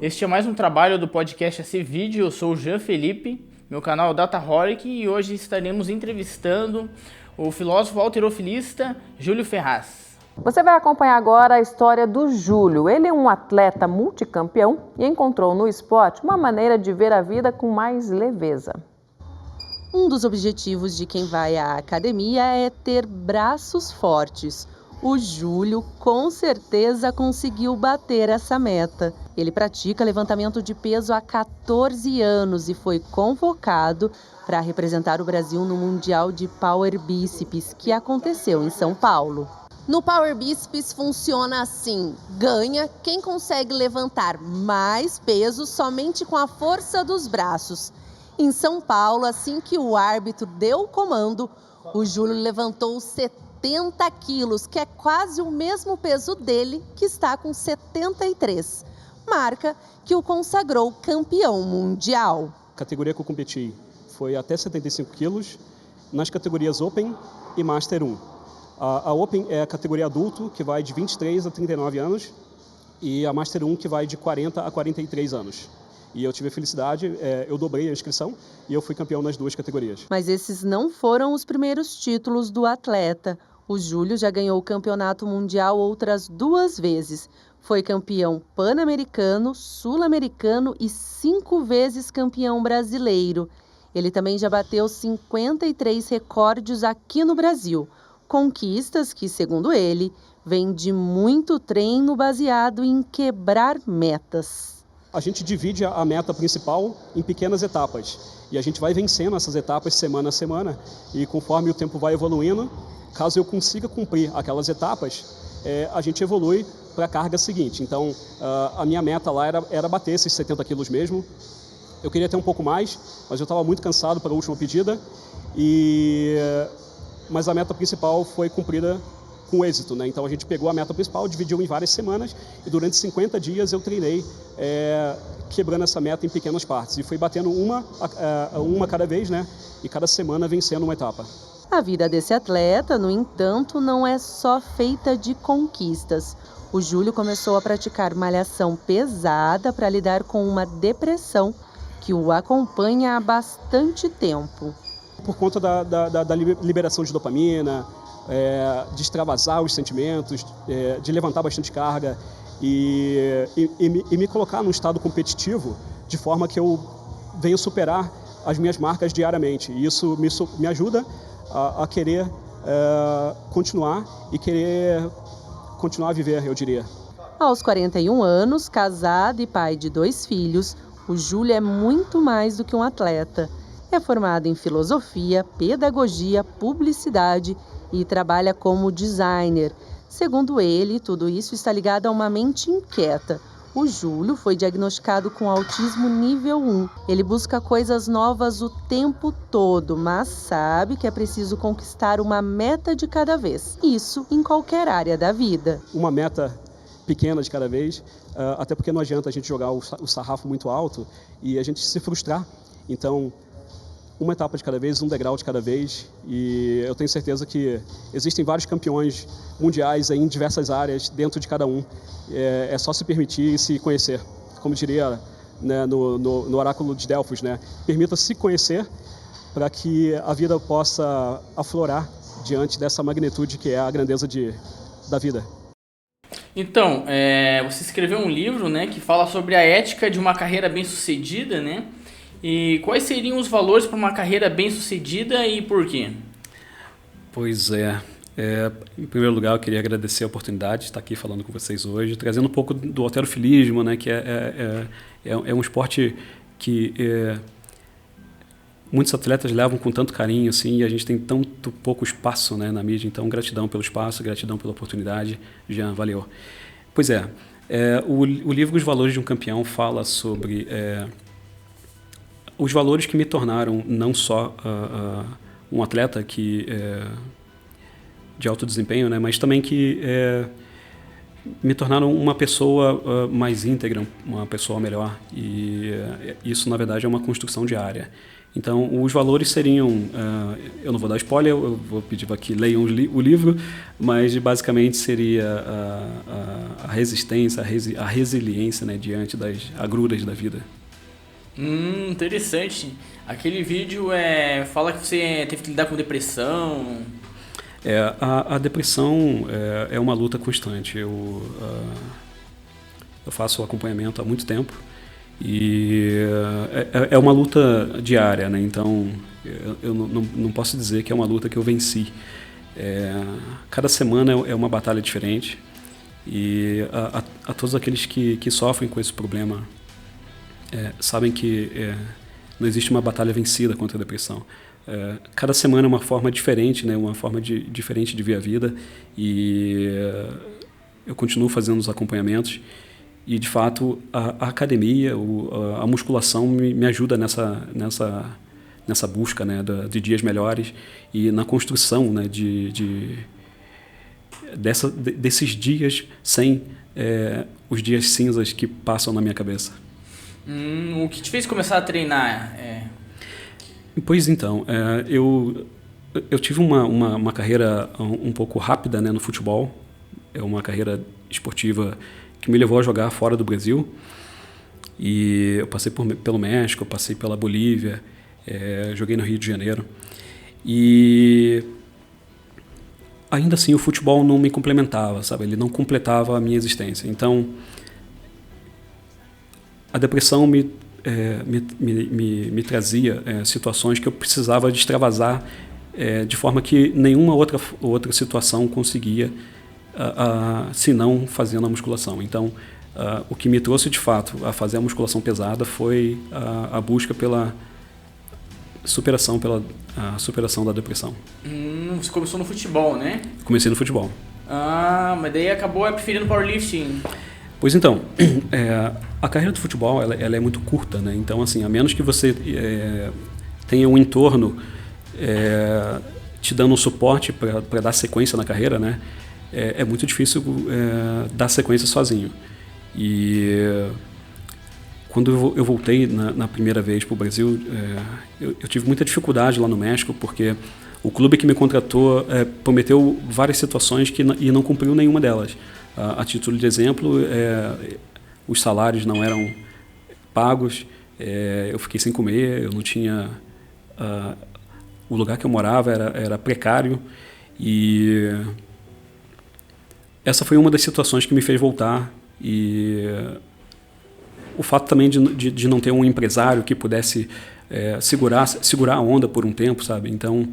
Este é mais um trabalho do podcast AC Vídeo. Eu sou o Jean Felipe, meu canal é o Dataholic, e hoje estaremos entrevistando o filósofo halterofilista Júlio Ferraz. Você vai acompanhar agora a história do Júlio. Ele é um atleta multicampeão e encontrou no esporte uma maneira de ver a vida com mais leveza. Um dos objetivos de quem vai à academia é ter braços fortes. O Júlio com certeza conseguiu bater essa meta. Ele pratica levantamento de peso há 14 anos e foi convocado para representar o Brasil no Mundial de Power Bíceps, que aconteceu em São Paulo. No Power Bíceps funciona assim: ganha quem consegue levantar mais peso somente com a força dos braços. Em São Paulo, assim que o árbitro deu o comando, o Júlio levantou 70 quilos, que é quase o mesmo peso dele, que está com 73. Marca que o consagrou campeão mundial. A categoria que eu competi foi até 75 quilos, nas categorias Open e Master 1. A Open é a categoria adulto, que vai de 23 a 39 anos, e a Master 1, que vai de 40 a 43 anos. E eu tive a felicidade, eu dobrei a inscrição e eu fui campeão nas duas categorias. Mas esses não foram os primeiros títulos do atleta. O Júlio já ganhou o campeonato mundial outras 2 vezes. Foi campeão pan-americano, sul-americano e 5 vezes campeão brasileiro. Ele também já bateu 53 recordes aqui no Brasil. Conquistas que, segundo ele, vêm de muito treino baseado em quebrar metas. A gente divide a meta principal em pequenas etapas e a gente vai vencendo essas etapas semana a semana, e conforme o tempo vai evoluindo, caso eu consiga cumprir aquelas etapas, a gente evolui para a carga seguinte. Então, a minha meta lá era bater esses 70 quilos mesmo. Eu queria ter um pouco mais, mas eu estava muito cansado para a última pedida, mas a meta principal foi cumprida com êxito, né? Então a gente pegou a meta principal, dividiu em várias semanas e durante 50 dias eu treinei quebrando essa meta em pequenas partes e fui batendo uma cada vez, né? E cada semana vencendo uma etapa. A vida desse atleta, no entanto, não é só feita de conquistas. O Júlio começou a praticar malhação pesada para lidar com uma depressão que o acompanha há bastante tempo. Por conta da liberação de dopamina, de extravasar os sentimentos, de levantar bastante carga e me colocar num estado competitivo de forma que eu venha superar as minhas marcas diariamente. E isso me ajuda a querer continuar e querer continuar a viver, eu diria. Aos 41 anos, casado e pai de 2 filhos, o Júlio é muito mais do que um atleta. É formado em filosofia, pedagogia, publicidade e trabalha como designer. Segundo ele, tudo isso está ligado a uma mente inquieta. O Júlio foi diagnosticado com autismo nível 1. Ele busca coisas novas o tempo todo, mas sabe que é preciso conquistar uma meta de cada vez. Isso em qualquer área da vida. Uma meta pequena de cada vez, até porque não adianta a gente jogar o sarrafo muito alto e a gente se frustrar. Então, uma etapa de cada vez, um degrau de cada vez, e eu tenho certeza que existem vários campeões mundiais aí em diversas áreas dentro de cada um. É só se permitir e se conhecer. Como diria, né, no oráculo de Delfos, né? Permita se conhecer para que a vida possa aflorar diante dessa magnitude que é a grandeza da vida. Então, você escreveu um livro, né, que fala sobre a ética de uma carreira bem-sucedida, né? E quais seriam os valores para uma carreira bem-sucedida e por quê? Pois em primeiro lugar eu queria agradecer a oportunidade de estar aqui falando com vocês hoje, trazendo um pouco do halterofilismo, né, que é um esporte que muitos atletas levam com tanto carinho, assim, e a gente tem tanto pouco espaço, né, na mídia. Então, gratidão pelo espaço, gratidão pela oportunidade. Jean, valeu. Pois o livro Os Valores de um Campeão fala sobre os valores que me tornaram não só um atleta de alto desempenho, né, mas também que me tornaram uma pessoa mais íntegra, uma pessoa melhor. E isso, na verdade, é uma construção diária. Então, os valores seriam, eu não vou dar spoiler, eu vou pedir para que leiam o livro, mas basicamente seria a resistência, a resiliência, né, diante das agruras da vida. Interessante. Aquele vídeo fala que você teve que lidar com depressão. A depressão é uma luta constante. Eu faço acompanhamento há muito tempo. E é uma luta diária, né? Então eu não posso dizer que é uma luta que eu venci. Cada semana é uma batalha diferente, e a todos aqueles que sofrem com esse problema sabem que não existe uma batalha vencida contra a depressão. Cada semana é uma forma diferente, né? Uma forma diferente de ver a vida, e eu continuo fazendo os acompanhamentos. E, de fato, a academia, a musculação me ajuda nessa busca, né, de dias melhores e na construção, né, desses dias sem os dias cinzas que passam na minha cabeça. O que te fez começar a treinar? Pois então, eu tive uma carreira um pouco rápida, né, no futebol. É uma carreira esportiva que me levou a jogar fora do Brasil, e eu passei pelo México, eu passei pela Bolívia, joguei no Rio de Janeiro, e ainda assim o futebol não me complementava, sabe? Ele não completava a minha existência. Então a depressão me trazia situações que eu precisava de extravasar de forma que nenhuma outra situação conseguia, se não fazendo a musculação. Então, o que me trouxe de fato a fazer a musculação pesada foi a busca pela superação da depressão. Você começou no futebol, né? Comecei no futebol. Mas daí acabou preferindo powerlifting. Pois então, a carreira do futebol ela é muito curta, né? Então, assim, a menos que você tenha um entorno te dando um suporte para dar sequência na carreira, né? É muito difícil dar sequência sozinho. E quando eu voltei na primeira vez para o Brasil, eu tive muita dificuldade lá no México, porque o clube que me contratou prometeu várias situações e não cumpriu nenhuma delas. A título de exemplo, os salários não eram pagos, eu fiquei sem comer, eu não tinha... o lugar que eu morava era precário, e essa foi uma das situações que me fez voltar. E o fato também de não ter um empresário que pudesse segurar a onda por um tempo, sabe? Então,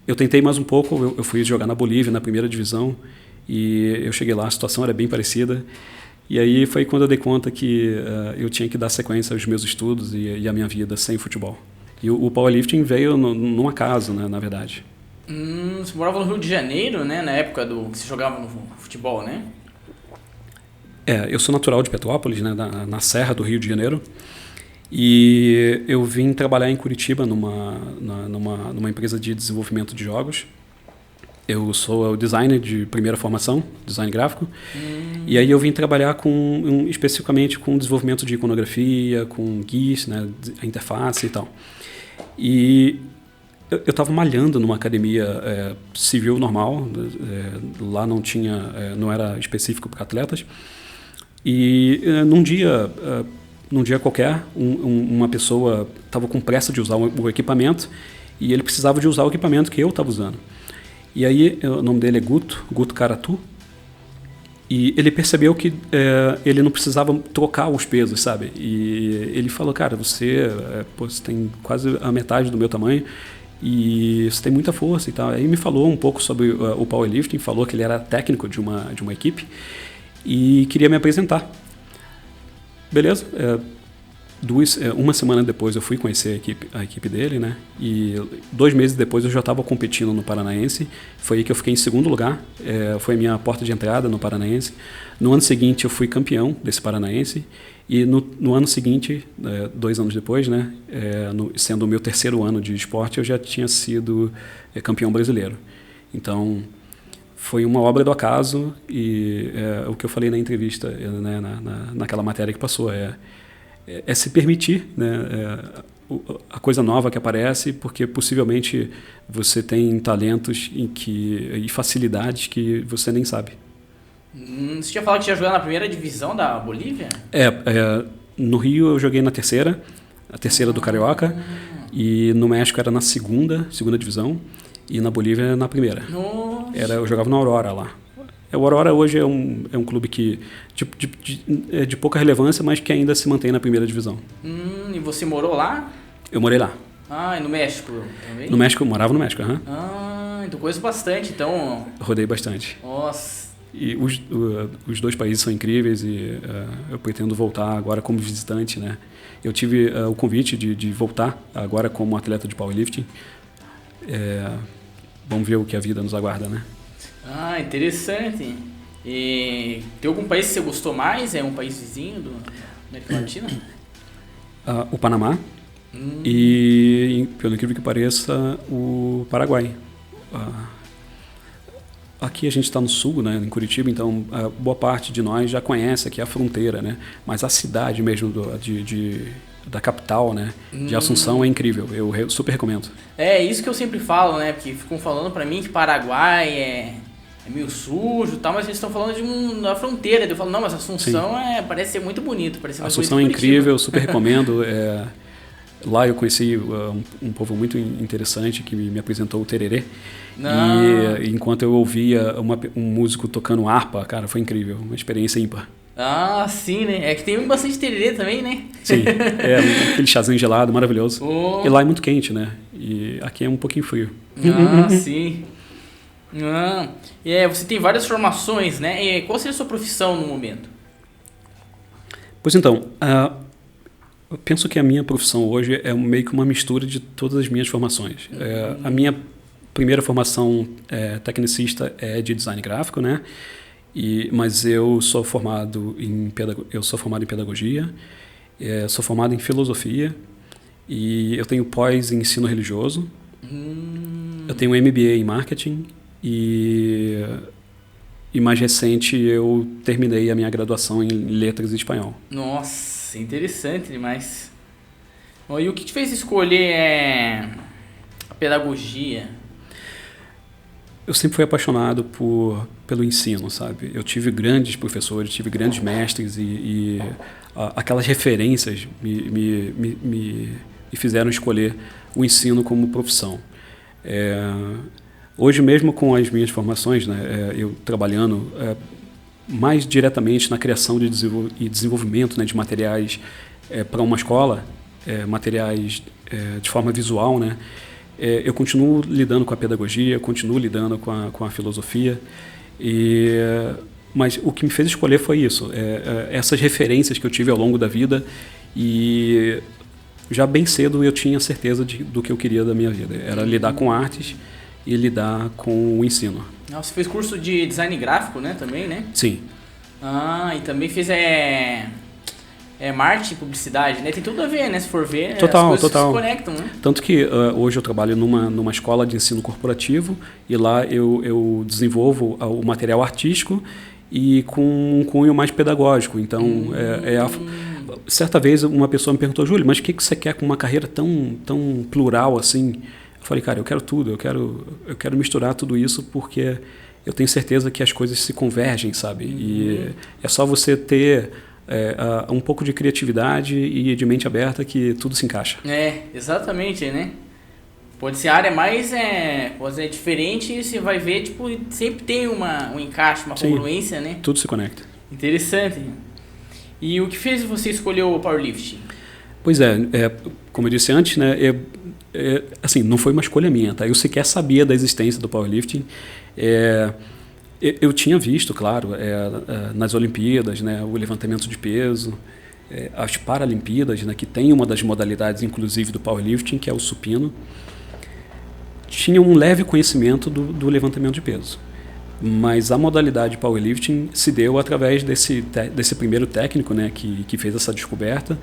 eu tentei mais um pouco, eu fui jogar na Bolívia, na primeira divisão, e eu cheguei lá, a situação era bem parecida. E aí foi quando eu dei conta que eu tinha que dar sequência aos meus estudos e à minha vida sem futebol. E o powerlifting veio num acaso, né, na verdade. Você morava no Rio de Janeiro, né? Na época que você jogava no futebol, né? Eu sou natural de Petrópolis, né? Na Serra do Rio de Janeiro. E eu vim trabalhar em Curitiba numa empresa de desenvolvimento de jogos. Eu sou o designer de primeira formação, design gráfico. E aí eu vim trabalhar especificamente com desenvolvimento de iconografia, com GIS, né? A interface e tal. E eu estava malhando numa academia civil normal, lá não era específico para atletas, e num dia qualquer, uma pessoa estava com pressa de usar o equipamento, e ele precisava de usar o equipamento que eu estava usando. E aí, o nome dele é Guto Caratu, e ele percebeu que ele não precisava trocar os pesos, sabe? E ele falou, cara, você tem quase a metade do meu tamanho, e você tem muita força e tal. Aí me falou um pouco sobre o powerlifting, falou que ele era técnico de uma equipe e queria me apresentar. Beleza. Uma semana depois eu fui conhecer a equipe dele, né? E 2 meses depois eu já estava competindo no Paranaense. Foi aí que eu fiquei em segundo lugar. Foi a minha porta de entrada no Paranaense. No ano seguinte eu fui campeão desse Paranaense. E no ano seguinte, 2 anos depois, né, sendo o meu 3º ano de esporte, eu já tinha sido campeão brasileiro. Então, foi uma obra do acaso, e o que eu falei na entrevista, né, naquela matéria que passou, é se permitir, né, a coisa nova que aparece, porque possivelmente você tem talentos e facilidades que você nem sabe. Você tinha falado que ia jogar na primeira divisão da Bolívia? No Rio eu joguei na terceira, a terceira do Carioca, e no México era na segunda divisão, e na Bolívia na primeira. Nossa. Eu jogava no Aurora lá. O Aurora hoje é um clube que de pouca relevância, mas que ainda se mantém na primeira divisão. E você morou lá? Eu morei lá. E no México também? No México, eu morava no México, aham. Então conheço bastante, então... Rodei bastante. Nossa. E os dois países são incríveis e eu pretendo voltar agora como visitante, né? Eu tive o convite de voltar agora como atleta de powerlifting. Vamos ver o que a vida nos aguarda, né? Interessante. E tem algum país que você gostou mais? É um país vizinho da América Latina? O Panamá e, pelo incrível que pareça, o Paraguai. Aqui a gente está no sul, né, em Curitiba, então boa parte de nós já conhece aqui a fronteira, né? Mas a cidade mesmo da capital, né, de Assunção é incrível. Eu super recomendo. É isso que eu sempre falo, né? Porque ficam falando pra mim que Paraguai é meio sujo e tal, mas eles estão falando da fronteira. Eu falo, não, mas Assunção parece ser muito bonito. Assunção é incrível, super recomendo. Lá eu conheci um povo muito interessante que me apresentou o tererê. E enquanto eu ouvia um músico tocando harpa, cara, foi incrível, uma experiência ímpar. Sim, né? É que tem bastante tererê também, né? Sim, aquele chazinho gelado, maravilhoso. E lá é muito quente, né? E aqui é um pouquinho frio. Sim. Você tem várias formações, né? E qual seria a sua profissão no momento? Pois então, eu penso que a minha profissão hoje é meio que uma mistura de todas as minhas formações. A minha primeira formação tecnicista é de design gráfico, né? Mas eu sou formado em pedagogia, sou formado em filosofia e eu tenho pós em ensino religioso. Eu tenho MBA em marketing e mais recente eu terminei a minha graduação em letras e espanhol. Nossa, interessante demais. E o que te fez escolher a pedagogia? Eu sempre fui apaixonado pelo ensino, sabe? Eu tive grandes professores, tive grandes mestres e aquelas referências me fizeram escolher o ensino como profissão. Hoje mesmo com as minhas formações, né, eu trabalhando mais diretamente na criação e desenvolvimento, né, de materiais para uma escola, materiais de forma visual, né? Eu continuo lidando com a pedagogia, continuo lidando com a filosofia, mas o que me fez escolher foi isso, essas referências que eu tive ao longo da vida, e já bem cedo eu tinha certeza do que eu queria da minha vida, era lidar com artes e lidar com o ensino. Você fez curso de design gráfico, né, também, né? Sim. E também fez marketing e publicidade, né? Tem tudo a ver, né? Se for ver, total, as coisas se conectam, né? Tanto que hoje eu trabalho numa escola de ensino corporativo e lá eu desenvolvo o material artístico e com um cunho mais pedagógico. Então, certa vez uma pessoa me perguntou, Júlio, mas o que você quer com uma carreira tão plural assim? Eu falei, cara, eu quero tudo, eu quero misturar tudo isso porque eu tenho certeza que as coisas se convergem, sabe? E é só você ter um pouco de criatividade e de mente aberta que tudo se encaixa. Exatamente, né? Pode ser a área mais pode ser diferente e você vai ver, tipo, sempre tem um encaixe, uma congruência, né? Tudo se conecta. Interessante. E o que fez você escolher o powerlifting? Pois como eu disse antes, né? Assim, não foi uma escolha minha, tá? Eu sequer sabia da existência do powerlifting. Eu tinha visto, claro, nas Olimpíadas, né, o levantamento de peso, as Paralimpíadas, né, que tem uma das modalidades, inclusive, do powerlifting, que é o supino. Tinha um leve conhecimento do levantamento de peso. Mas a modalidade powerlifting se deu através desse primeiro técnico, né, que fez essa descoberta.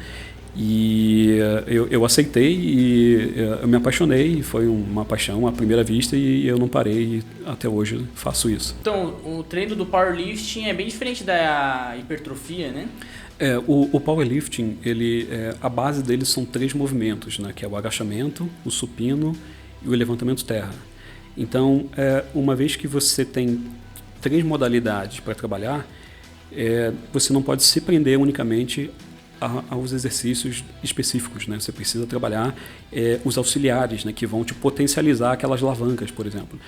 E eu aceitei e eu me apaixonei, foi uma paixão à primeira vista e eu não parei e até hoje faço isso. Então, o treino do powerlifting é bem diferente da hipertrofia, né? O powerlifting, a base dele são 3 movimentos, né, que é o agachamento, o supino e o levantamento terra. Então, uma vez que você tem 3 modalidades para trabalhar, você não pode se prender unicamente aos exercícios específicos, né? Você precisa trabalhar os auxiliares, né, que vão te potencializar aquelas alavancas, por exemplo.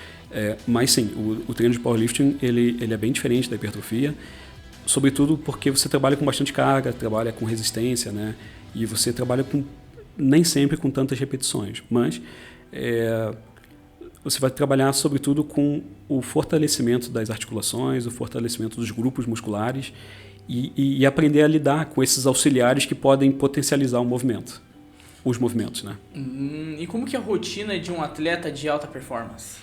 Mas sim, o treino de powerlifting ele é bem diferente da hipertrofia, sobretudo porque você trabalha com bastante carga, trabalha com resistência, né? E você trabalha nem sempre com tantas repetições, mas você vai trabalhar sobretudo com o fortalecimento das articulações, o fortalecimento dos grupos musculares e aprender a lidar com esses auxiliares que podem potencializar os movimentos, né? E como que é a rotina de um atleta de alta performance?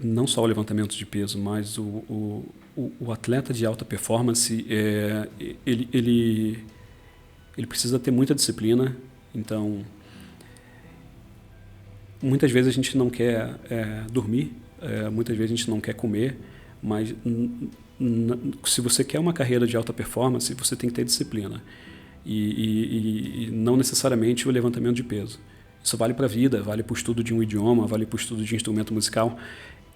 Não só o levantamento de peso, mas o atleta de alta performance, ele precisa ter muita disciplina. Então, muitas vezes a gente não quer dormir, muitas vezes a gente não quer comer, mas se você quer uma carreira de alta performance, você tem que ter disciplina. E não necessariamente o levantamento de peso. Isso vale para a vida, vale para o estudo de um idioma, vale para o estudo de instrumento musical.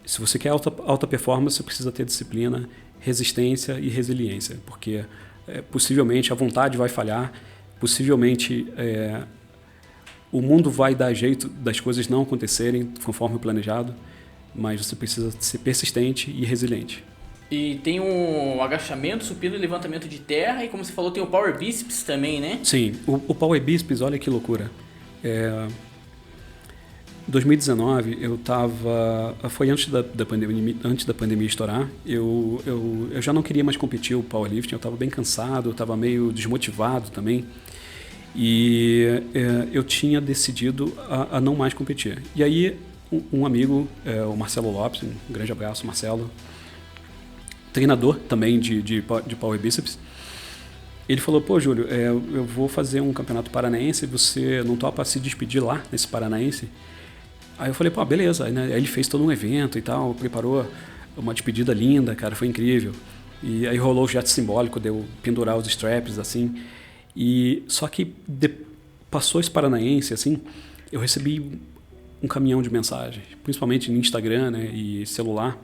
Se você quer alta performance, você precisa ter disciplina, resistência e resiliência, porque possivelmente a vontade vai falhar, possivelmente o mundo vai dar jeito das coisas não acontecerem conforme o planejado, mas você precisa ser persistente e resiliente. E tem o agachamento, supino e levantamento de terra, e como você falou, tem o power bíceps também, né? Sim, o power bíceps, olha que loucura. Em 2019, foi antes da pandemia estourar, eu já não queria mais competir o powerlifting, eu estava bem cansado, eu estava meio desmotivado também, e eu tinha decidido a não mais competir. E aí, um amigo, o Marcelo Lopes, um grande abraço, Marcelo, treinador também de power bíceps, ele falou: pô, Júlio, eu vou fazer um campeonato paranaense, você não topa se despedir lá nesse paranaense? Aí eu falei: pô, beleza. Aí ele fez todo um evento e tal, preparou uma despedida linda, cara, foi incrível. E aí rolou o jet simbólico, deu pendurar os straps, assim. E só que passou esse paranaense, assim, eu recebi um caminhão de mensagens, principalmente no Instagram, né, e celular.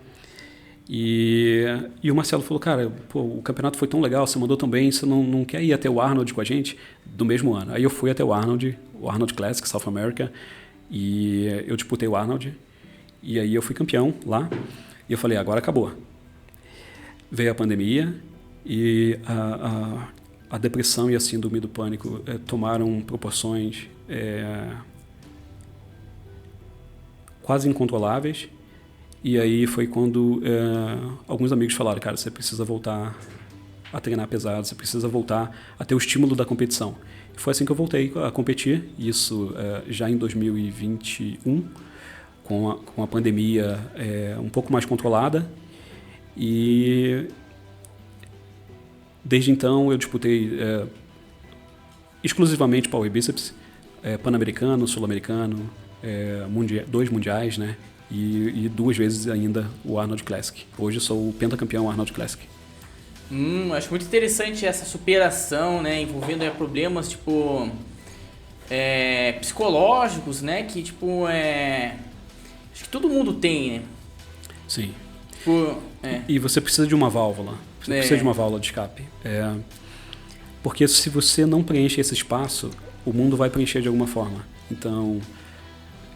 E o Marcelo falou: cara, pô, o campeonato foi tão legal, você mandou tão bem, você não quer ir até o Arnold com a gente? Do mesmo ano. Aí eu fui até o Arnold Classic, South America, e eu disputei o Arnold, e aí eu fui campeão lá, e eu falei: agora acabou. Veio a pandemia, e a depressão e a síndrome do pânico tomaram proporções quase incontroláveis. E aí foi quando alguns amigos falaram: cara, você precisa voltar a treinar pesado, você precisa voltar a ter o estímulo da competição. E foi assim que eu voltei a competir, isso já em 2021, com a pandemia um pouco mais controlada. E desde então eu disputei exclusivamente power bíceps, pan-americano, sul-americano, 2 mundiais, né? E 2 vezes ainda o Arnold Classic. Hoje eu sou o pentacampeão Arnold Classic. Acho muito interessante essa superação, né, envolvendo problemas tipo psicológicos, né, que tipo acho que todo mundo tem, né? Sim. E você precisa de uma válvula. Você precisa de uma válvula de escape. Porque se você não preenche esse espaço, o mundo vai preencher de alguma forma. Então,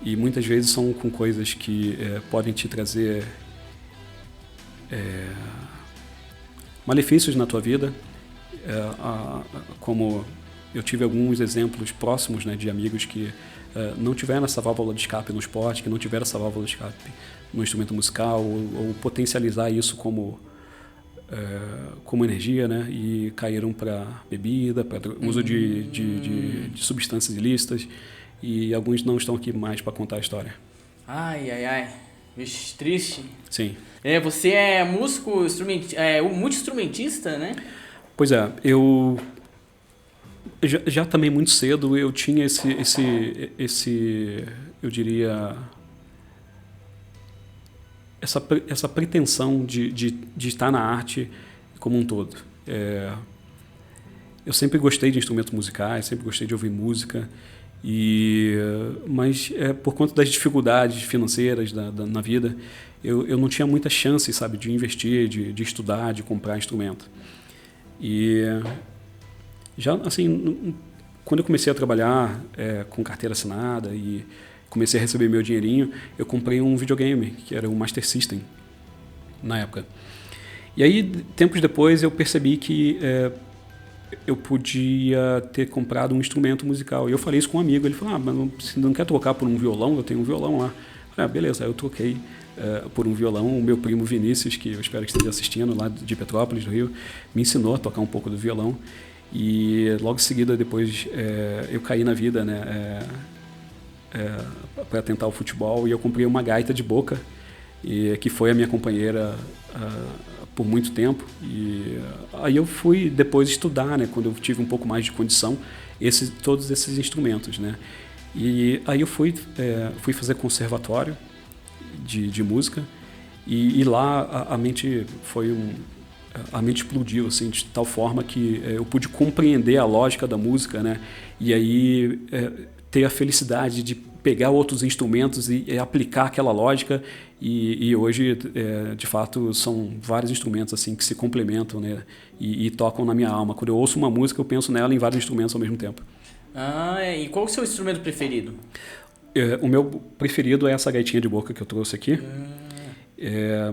e muitas vezes são com coisas que podem te trazer malefícios na tua vida, como eu tive alguns exemplos próximos, né, de amigos que não tiveram essa válvula de escape no esporte, que não tiveram essa válvula de escape no instrumento musical, ou potencializar isso como energia, né, e caíram para bebida, para uso de substâncias ilícitas. E alguns não estão aqui mais para contar a história. Ai. Vixe, triste. Sim. Você é músico, multi-instrumentista, né? Pois é, eu já também muito cedo eu tinha eu diria, essa pretensão de estar na arte como um todo. Eu sempre gostei de instrumentos musicais, sempre gostei de ouvir música, mas por conta das dificuldades financeiras na vida, eu não tinha muita chance, sabe, de investir, de estudar, de comprar instrumento. E já, assim, quando eu comecei a trabalhar com carteira assinada e comecei a receber meu dinheirinho, eu comprei um videogame, que era o Master System, na época. E aí, tempos depois, eu percebi que eu podia ter comprado um instrumento musical. E eu falei isso com um amigo, ele falou, mas você não quer trocar por um violão? Eu tenho um violão lá. Eu falei, beleza, aí eu troquei por um violão. O meu primo Vinícius, que eu espero que esteja assistindo, lá de Petrópolis, do Rio, me ensinou a tocar um pouco do violão. E logo em seguida, depois, eu caí na vida, né, para tentar o futebol, e eu comprei uma gaita de boca, que foi a minha companheira por muito tempo. E aí eu fui depois estudar, né, quando eu tive um pouco mais de condição, todos esses instrumentos, né. E aí eu fui fazer conservatório de música, e lá a mente explodiu, assim, de tal forma que eu pude compreender a lógica da música, né, e aí ter a felicidade de pegar outros instrumentos e aplicar aquela lógica, e hoje, de fato, são vários instrumentos assim que se complementam, né, e tocam na minha alma. Quando eu ouço uma música, eu penso nela em vários instrumentos ao mesmo tempo. E qual é o seu instrumento preferido? O meu preferido é essa gaitinha de boca que eu trouxe aqui,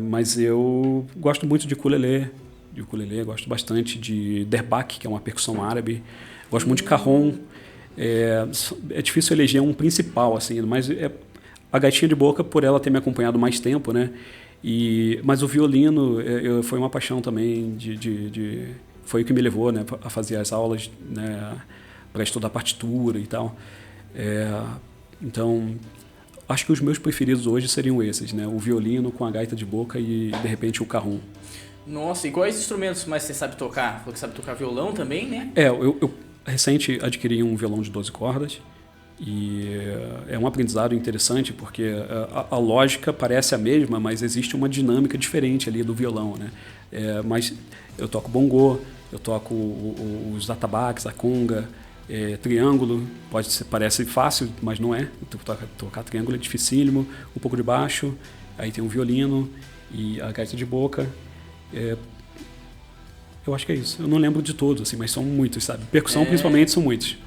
mas eu gosto muito de ukulele, gosto bastante de derbak, que é uma percussão árabe, gosto muito de cajon. É difícil eleger um principal, assim, mas a gaitinha de boca, por ela ter me acompanhado mais tempo, né? Mas o violino foi uma paixão também, foi o que me levou, né, a fazer as aulas, né, para estudar partitura e tal. Então, acho que os meus preferidos hoje seriam esses, né? O violino com a gaita de boca e, de repente, o cajon. Nossa, e quais instrumentos mais você sabe tocar? Falou que sabe tocar violão também, né? Eu recente adquiri um violão de 12 cordas, e é um aprendizado interessante, porque a lógica parece a mesma, mas existe uma dinâmica diferente ali do violão, né? Mas eu toco bongô, eu toco os atabaques, a conga, triângulo, parece fácil, mas não é. Tocar triângulo é dificílimo, um pouco de baixo, aí tem um violino e a gaita de boca. Eu acho que é isso. Eu não lembro de todos, assim, mas são muitos, sabe? Percussão, principalmente, são muitos.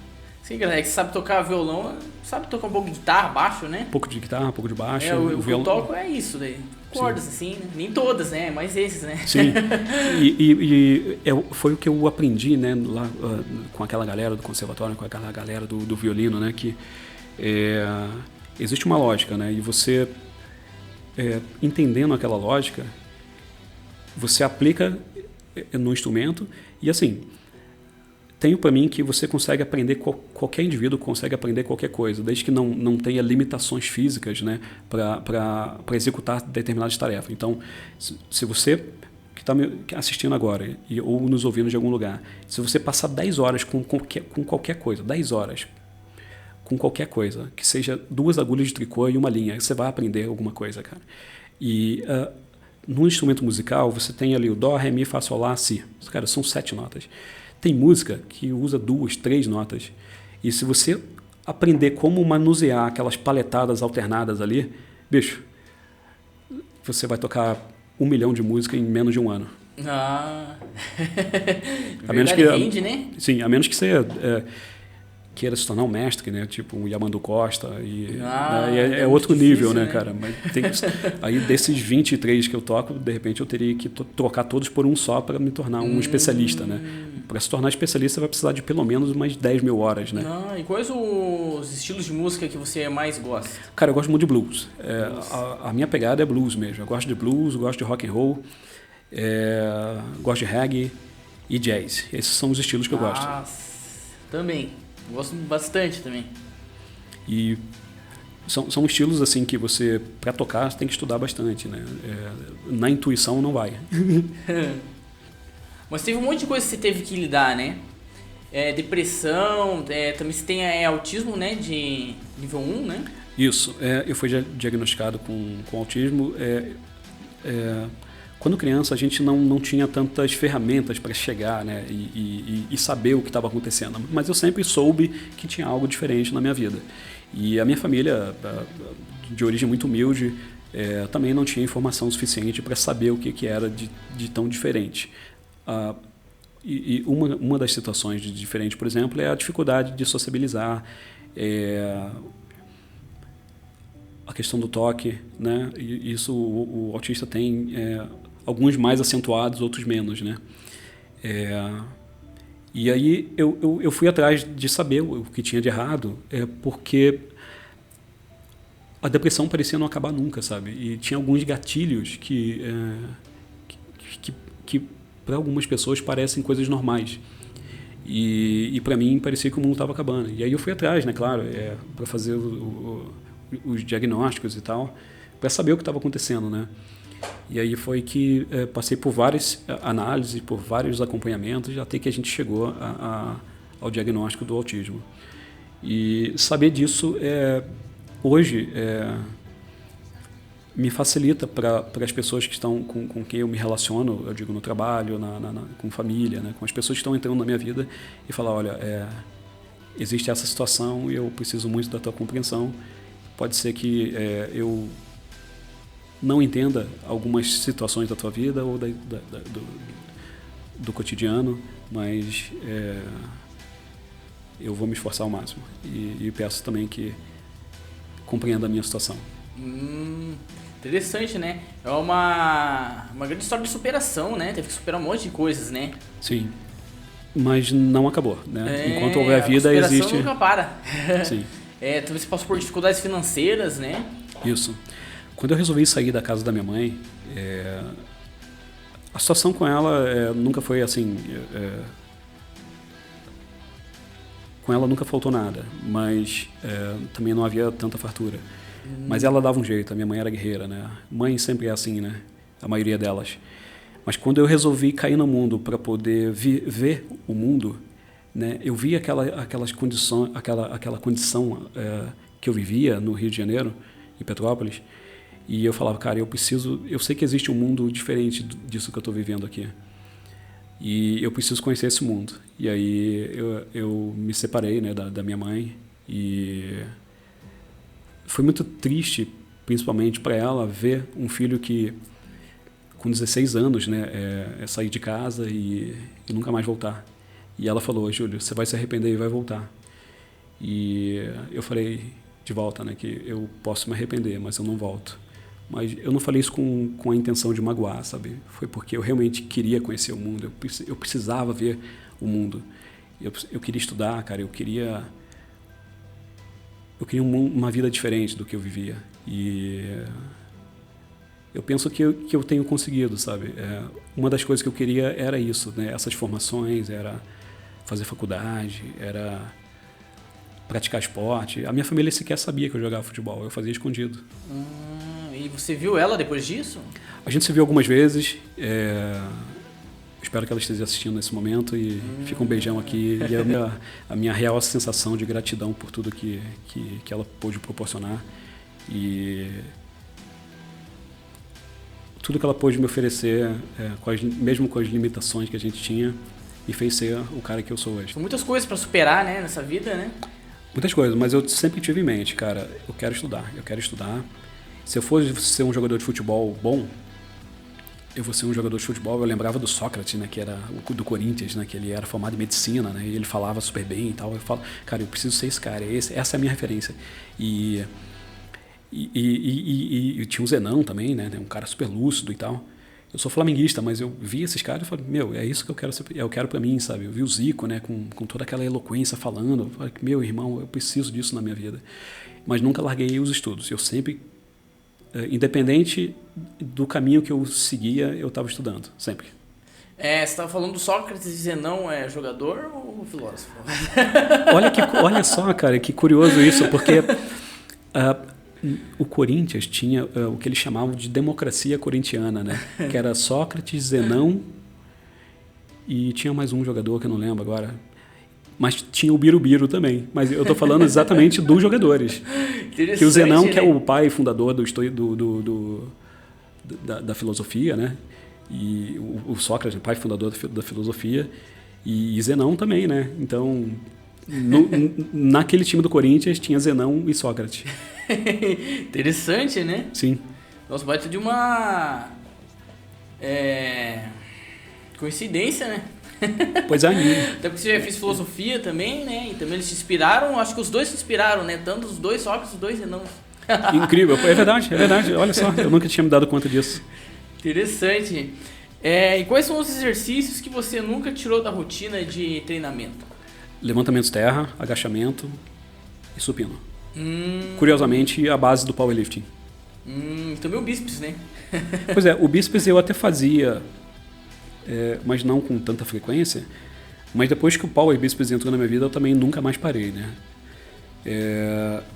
Sim, galera, que sabe tocar violão, sabe tocar um pouco de guitarra, baixo, né? Um pouco de guitarra, um pouco de baixo. O que eu toco é isso daí. Cordas, sim, assim, né? Nem todas, né? Mas esses, né? Sim. Foi o que eu aprendi, né? Lá com aquela galera do conservatório, com aquela galera do violino, né? Que existe uma lógica, né? E você, entendendo aquela lógica, você aplica no instrumento, e assim, tenho para mim que você consegue aprender, qualquer indivíduo consegue aprender qualquer coisa, desde que não tenha limitações físicas, né, para executar determinadas tarefas. Então, se você que está me assistindo agora ou nos ouvindo de algum lugar, se você passar 10 horas com qualquer coisa, 10 horas com qualquer coisa, que seja 2 agulhas de tricô e uma linha, você vai aprender alguma coisa, cara. E no instrumento musical, você tem ali o dó, ré, mi, fá, sol, lá, si. Cara, são 7 notas. Tem música que usa 2, 3 notas. E se você aprender como manusear aquelas paletadas alternadas ali, bicho, você vai tocar 1 milhão de música em menos de um ano. A menos que rende, né? Sim, a menos que você queira se tornar um mestre, né? Tipo o Yamandu Costa. É outro difícil, nível, né, cara? Mas aí desses 23 que eu toco, de repente eu teria que trocar todos por um só para me tornar um especialista, né? Para se tornar especialista, você vai precisar de pelo menos umas 10 mil horas, né? E quais os estilos de música que você mais gosta? Cara, eu gosto muito de blues. A minha pegada é blues mesmo. Eu gosto de blues, gosto de rock and roll, gosto de reggae e jazz. Esses são os estilos que eu gosto. Também. Gosto bastante também. E são estilos assim que você, para tocar, você tem que estudar bastante, né? Na intuição não vai. Mas teve um monte de coisa que você teve que lidar, né? Depressão, também você tem autismo, né? De nível 1, né? Isso, eu fui diagnosticado com autismo. Quando criança, a gente não tinha tantas ferramentas para chegar, né, e saber o que estava acontecendo. Mas eu sempre soube que tinha algo diferente na minha vida. E a minha família, de origem muito humilde, também não tinha informação suficiente para saber o que era de tão diferente. E uma das situações de diferente, por exemplo, é a dificuldade de sociabilizar, a questão do toque, né? E isso o autista tem alguns mais acentuados, outros menos, né? E aí eu fui atrás de saber o que tinha de errado, porque a depressão parecia não acabar nunca, sabe? E tinha alguns gatilhos que para algumas pessoas parecem coisas normais. E para mim parecia que o mundo estava acabando. E aí eu fui atrás, né, claro, para fazer os diagnósticos e tal, para saber o que estava acontecendo, né? E aí foi que passei por várias análises, por vários acompanhamentos, até que a gente chegou ao diagnóstico do autismo. E saber disso hoje me facilita para as pessoas que estão com quem eu me relaciono, eu digo no trabalho, com família, né, com as pessoas que estão entrando na minha vida, e falar, olha, existe essa situação e eu preciso muito da tua compreensão. Pode ser que eu não entenda algumas situações da tua vida ou do cotidiano, mas eu vou me esforçar ao máximo. E peço também que compreenda a minha situação. Interessante, né? É uma grande história de superação, né? Teve que superar um monte de coisas, né? Sim, mas não acabou, né? Enquanto houver vida, existe... A superação nunca para. Sim. Também você passou por dificuldades financeiras, né? Isso. Quando eu resolvi sair da casa da minha mãe, a situação com ela nunca foi assim... com ela nunca faltou nada, mas também não havia tanta fartura. Mas ela dava um jeito, a minha mãe era guerreira, né? Mãe sempre é assim, né? A maioria delas. Mas quando eu resolvi cair no mundo para poder ver o mundo, né? Eu vi aquela condição que eu vivia no Rio de Janeiro, em Petrópolis, e eu falava, cara, eu sei que existe um mundo diferente disso que eu estou vivendo aqui. E eu preciso conhecer esse mundo. E aí eu me separei, né, da minha mãe, e foi muito triste, principalmente para ela, ver um filho que, com 16 anos, né, sair de casa e nunca mais voltar. E ela falou, Júlio, você vai se arrepender e vai voltar. E eu falei de volta, né, que eu posso me arrepender, mas eu não volto. Mas eu não falei isso com a intenção de magoar, sabe? Foi porque eu realmente queria conhecer o mundo, eu precisava ver o mundo. Eu queria estudar, cara, eu queria uma vida diferente do que eu vivia. E eu penso que eu tenho conseguido, sabe? Uma das coisas que eu queria era isso, né? Essas formações, era fazer faculdade, era praticar esporte. A minha família sequer sabia que eu jogava futebol, eu fazia escondido. E você viu ela depois disso? A gente se viu algumas vezes. Espero que ela esteja assistindo nesse momento e fica um beijão aqui. E a minha real sensação de gratidão por tudo que ela pôde proporcionar e tudo que ela pôde me oferecer, mesmo com as limitações que a gente tinha, me fez ser o cara que eu sou hoje. São muitas coisas para superar, né, nessa vida, né? Muitas coisas, mas eu sempre tive em mente, cara, eu quero estudar. Se eu fosse ser um jogador de futebol bom, eu vou ser um jogador de futebol. Eu lembrava do Sócrates, né, que era do Corinthians, né, que ele era formado em medicina, né, e ele falava super bem e tal. Eu falo, cara, eu preciso ser esse cara, essa é a minha referência. E tinha o Zenão também, né, um cara super lúcido e tal. Eu sou flamenguista, mas eu vi esses caras e falei, é isso que eu quero pra mim, sabe? Eu vi o Zico, né, com toda aquela eloquência falando. Eu falei, meu irmão, eu preciso disso na minha vida. Mas nunca larguei os estudos. Eu sempre, independente do caminho que eu seguia, eu estava estudando, sempre. Você estava falando do Sócrates e Zenão, jogador ou filósofo? Olha só, cara, que curioso isso, porque o Corinthians tinha o que eles chamavam de democracia corintiana, né? Que era Sócrates, Zenão e tinha mais um jogador que eu não lembro agora. Mas tinha o Birubiru também. Mas eu estou falando exatamente dos jogadores. Que o Zenão, que é o pai fundador da filosofia, né? E o Sócrates, o pai fundador da filosofia, e Zenão também, né? Então, naquele time do Corinthians tinha Zenão e Sócrates. Interessante, né? Sim. Nossa, baita de uma coincidência, né? Pois é. Até porque você já fez filosofia também, né? E também eles te inspiraram, acho que os dois se inspiraram, né? Tanto os dois Sócrates, os dois Zenão. Incrível, é verdade. Olha só, eu nunca tinha me dado conta disso. Interessante. E quais são os exercícios que você nunca tirou da rotina de treinamento? Levantamento terra, agachamento e supino. Curiosamente, a base do powerlifting. Também o bíceps, né? Pois é, o bíceps eu até fazia, mas não com tanta frequência. Mas depois que o power bíceps entrou na minha vida, eu também nunca mais parei, né?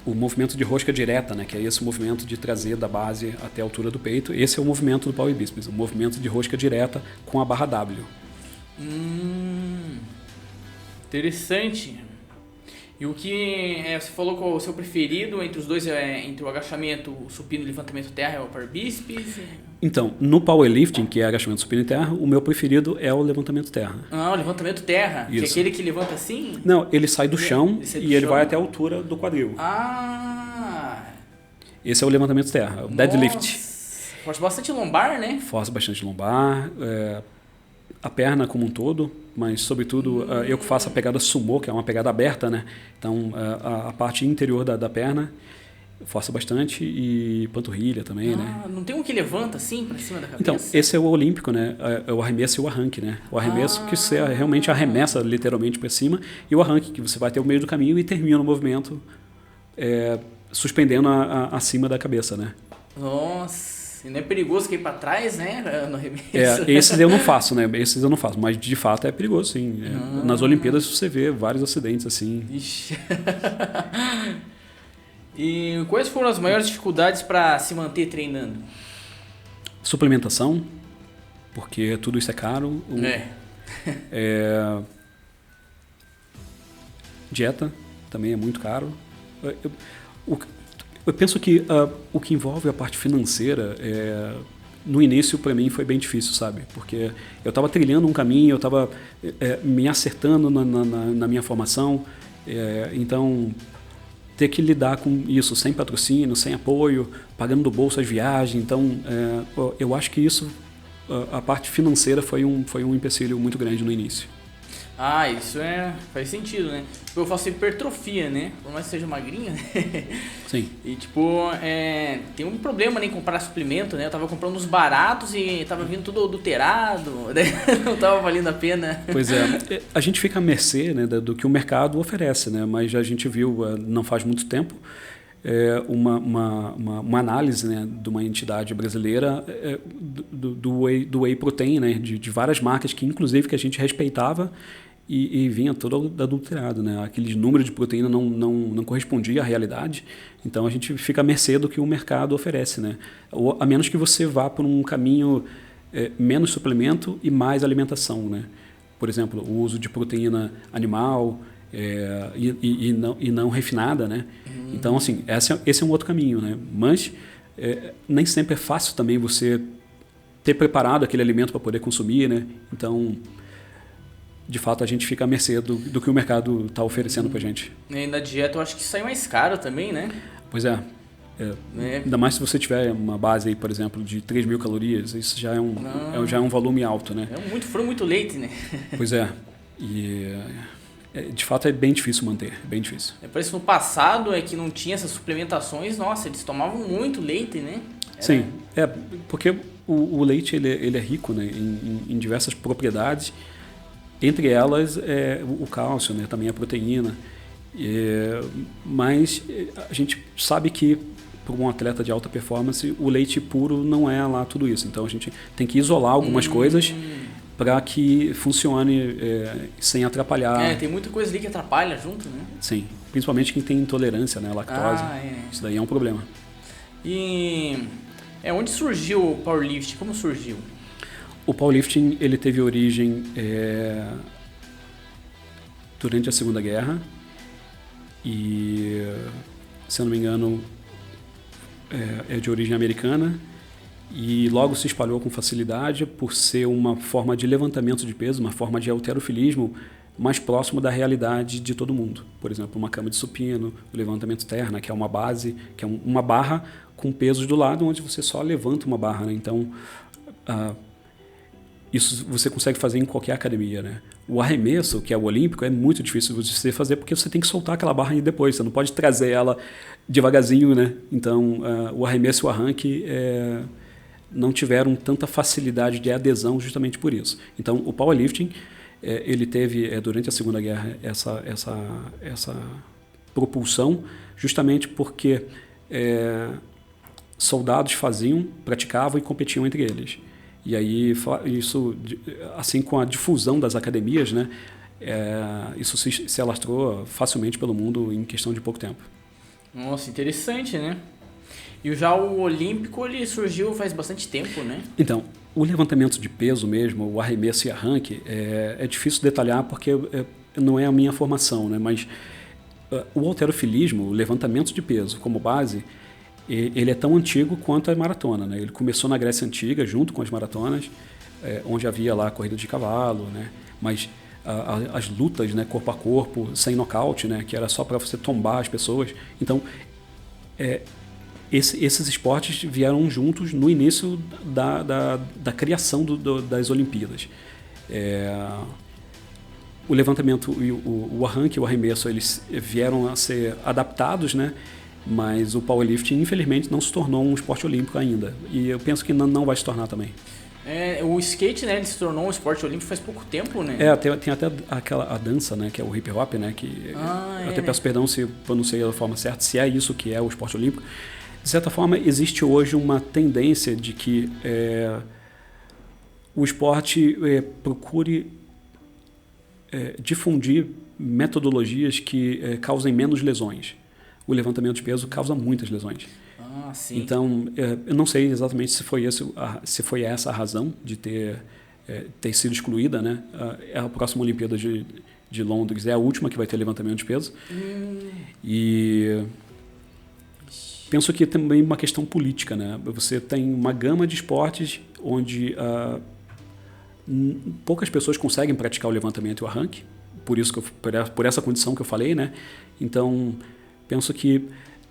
O movimento de rosca direta, né, que é esse movimento de trazer da base até a altura do peito, esse é o movimento do power bíceps, o movimento de rosca direta com a barra W. Interessante. E o que você falou que o seu preferido entre os dois entre o agachamento, o supino e o levantamento terra é o power bíceps? Então, no powerlifting, que é agachamento, supino e terra, o meu preferido é o levantamento terra. O levantamento terra, Isso. que é aquele que levanta assim? Não, ele sai do chão ele vai até a altura do quadril. Esse é o levantamento terra, o deadlift. Força bastante lombar, né? Força bastante lombar, a perna como um todo, mas sobretudo eu que faço a pegada sumô, que é uma pegada aberta, né? Então a parte interior da perna força bastante e panturrilha também, né? Não tem um que levanta assim pra cima da cabeça? Então, esse é o olímpico, né? É o arremesso e o arranque, né? O arremesso que você realmente arremessa literalmente para cima e o arranque que você vai até o meio do caminho e termina o movimento suspendendo acima da cabeça, né? Nossa, e não é perigoso cair para trás, né? No arremesso. Esses eu não faço, né? Esses eu não faço, mas de fato é perigoso, sim. Nas Olimpíadas você vê vários acidentes assim. Ixi. E quais foram as maiores dificuldades para se manter treinando? Suplementação, porque tudo isso é caro. Dieta também é muito caro. Eu penso que o que envolve a parte financeira, no início para mim foi bem difícil, sabe? Porque eu estava trilhando um caminho, eu estava me acertando na minha formação, então ter que lidar com isso sem patrocínio, sem apoio, pagando do bolso as viagens. Então, eu acho que isso, a parte financeira foi um empecilho muito grande no início. Isso faz sentido, né? Eu faço hipertrofia, né? Por mais que seja magrinha, né? Sim. E tem um problema, né, em comprar suplemento, né? Eu tava comprando uns baratos e tava vindo tudo adulterado, não tava valendo a pena. Pois é, a gente fica à mercê, né, do que o mercado oferece, né? Mas a gente viu, não faz muito tempo, uma análise, né, de uma entidade brasileira do whey protein, né, de várias marcas que inclusive que a gente respeitava e vinha todo adulterado, né? Aquele número de proteína não correspondia à realidade, então a gente fica à mercê do que o mercado oferece, né? A menos que você vá por um caminho menos suplemento e mais alimentação, né? Por exemplo, o uso de proteína animal e não refinada, né? Então, assim, esse é um outro caminho, né? Mas nem sempre é fácil também você ter preparado aquele alimento para poder consumir, né? Então, de fato, a gente fica à mercê do que o mercado está oferecendo para a gente. E na dieta eu acho que sai mais caro também, né? Pois é. Ainda mais se você tiver uma base aí, por exemplo, de 3.000 calorias, isso já é um volume alto, né? Muito frango, muito leite, né? Pois é. E de fato é bem difícil manter, bem difícil. Parece que no passado que não tinha essas suplementações, nossa, eles tomavam muito leite, né? Sim, porque o leite ele é rico, né, em diversas propriedades, entre elas o cálcio, né, também a proteína, mas a gente sabe que para um atleta de alta performance o leite puro não é lá tudo isso, então a gente tem que isolar algumas coisas para que funcione sem atrapalhar. Tem muita coisa ali que atrapalha junto, né? Sim, principalmente quem tem intolerância, né, à lactose. Isso daí é um problema. E onde surgiu o powerlifting? Como surgiu? O powerlifting ele teve origem durante a Segunda Guerra e, se eu não me engano, é de origem americana e logo se espalhou com facilidade por ser uma forma de levantamento de peso, uma forma de halterofilismo mais próximo da realidade de todo mundo. Por exemplo, uma cama de supino, o levantamento terna, que é uma base, que é uma barra com pesos do lado, onde você só levanta uma barra, né? Então, isso você consegue fazer em qualquer academia, né? O arremesso, que é o olímpico, é muito difícil de você fazer porque você tem que soltar aquela barra e depois, você não pode trazer ela devagarzinho, né? Então, o arremesso e o arranque não tiveram tanta facilidade de adesão justamente por isso. Então, o powerlifting ele teve, durante a Segunda Guerra, essa propulsão justamente porque soldados praticavam e competiam entre eles. E aí, isso, assim com a difusão das academias, né, isso se alastrou facilmente pelo mundo em questão de pouco tempo. Nossa, interessante, né? E já o olímpico, ele surgiu faz bastante tempo, né? Então, o levantamento de peso mesmo, o arremesso e arranque, é difícil detalhar porque não é a minha formação, né? Mas o halterofilismo, o levantamento de peso como base, ele é tão antigo quanto a maratona, né? Ele começou na Grécia Antiga, junto com as maratonas, onde havia lá a corrida de cavalo, né? Mas as lutas, né, corpo a corpo, sem nocaute, né, que era só para você tombar as pessoas. Então, esses esportes vieram juntos no início da criação das Olimpíadas. O levantamento, o arranque e o arremesso, eles vieram a ser adaptados, né? Mas o powerlifting, infelizmente, não se tornou um esporte olímpico ainda. E eu penso que não vai se tornar também. O skate, né, ele se tornou um esporte olímpico faz pouco tempo, né? Tem até a dança, né, que é o hip hop, né? Que eu até peço perdão se pronunciei da forma certa, se é isso que é o esporte olímpico. De certa forma, existe hoje uma tendência de que o esporte procure difundir metodologias que causem menos lesões. O levantamento de peso causa muitas lesões. Sim. Então, eu não sei exatamente se foi essa a razão de ter sido excluída, né? A próxima Olimpíada de Londres é a última que vai ter levantamento de peso. E penso que também uma questão política, né? Você tem uma gama de esportes onde poucas pessoas conseguem praticar o levantamento e o arranque, por essa condição que eu falei, né? Então, penso que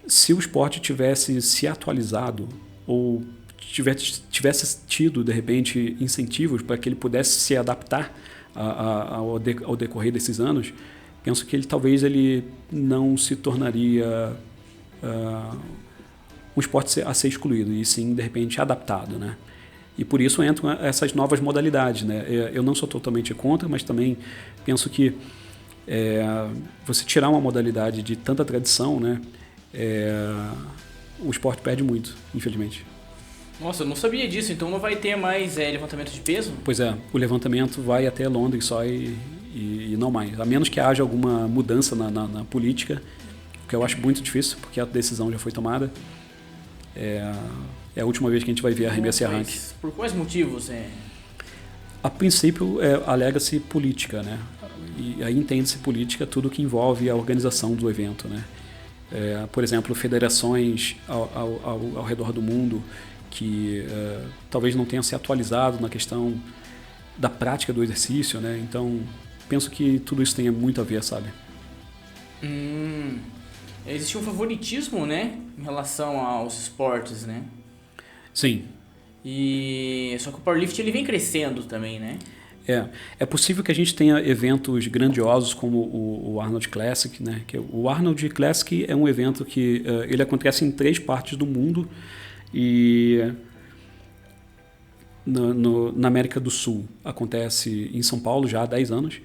se o esporte tivesse se atualizado ou tivesse tido, de repente, incentivos para que ele pudesse se adaptar ao decorrer desses anos, penso que talvez ele não se tornaria um esporte a ser excluído, e sim, de repente, adaptado, né? E por isso entram essas novas modalidades, né? Eu não sou totalmente contra, mas também penso que você tirar uma modalidade de tanta tradição, né? O esporte perde muito, infelizmente. Nossa, eu não sabia disso, então não vai ter mais levantamento de peso? Pois é, o levantamento vai até Londres só e não mais. A menos que haja alguma mudança na política, o que eu acho muito difícil, porque a decisão já foi tomada. É a última vez que a gente vai ver arremesso e arranque. Por quais motivos? A princípio, alega-se política, né? E aí entende-se política tudo que envolve a organização do evento, né? Por exemplo, federações ao redor do mundo que talvez não tenham se atualizado na questão da prática do exercício, né? Então, penso que tudo isso tem muito a ver, sabe? Existe um favoritismo, né, em relação aos esportes, né? Sim. Só que o powerlifting ele vem crescendo também, né? É possível que a gente tenha eventos grandiosos como o Arnold Classic, né? O Arnold Classic é um evento que ele acontece em 3 partes do mundo e na América do Sul acontece em São Paulo já há 10 anos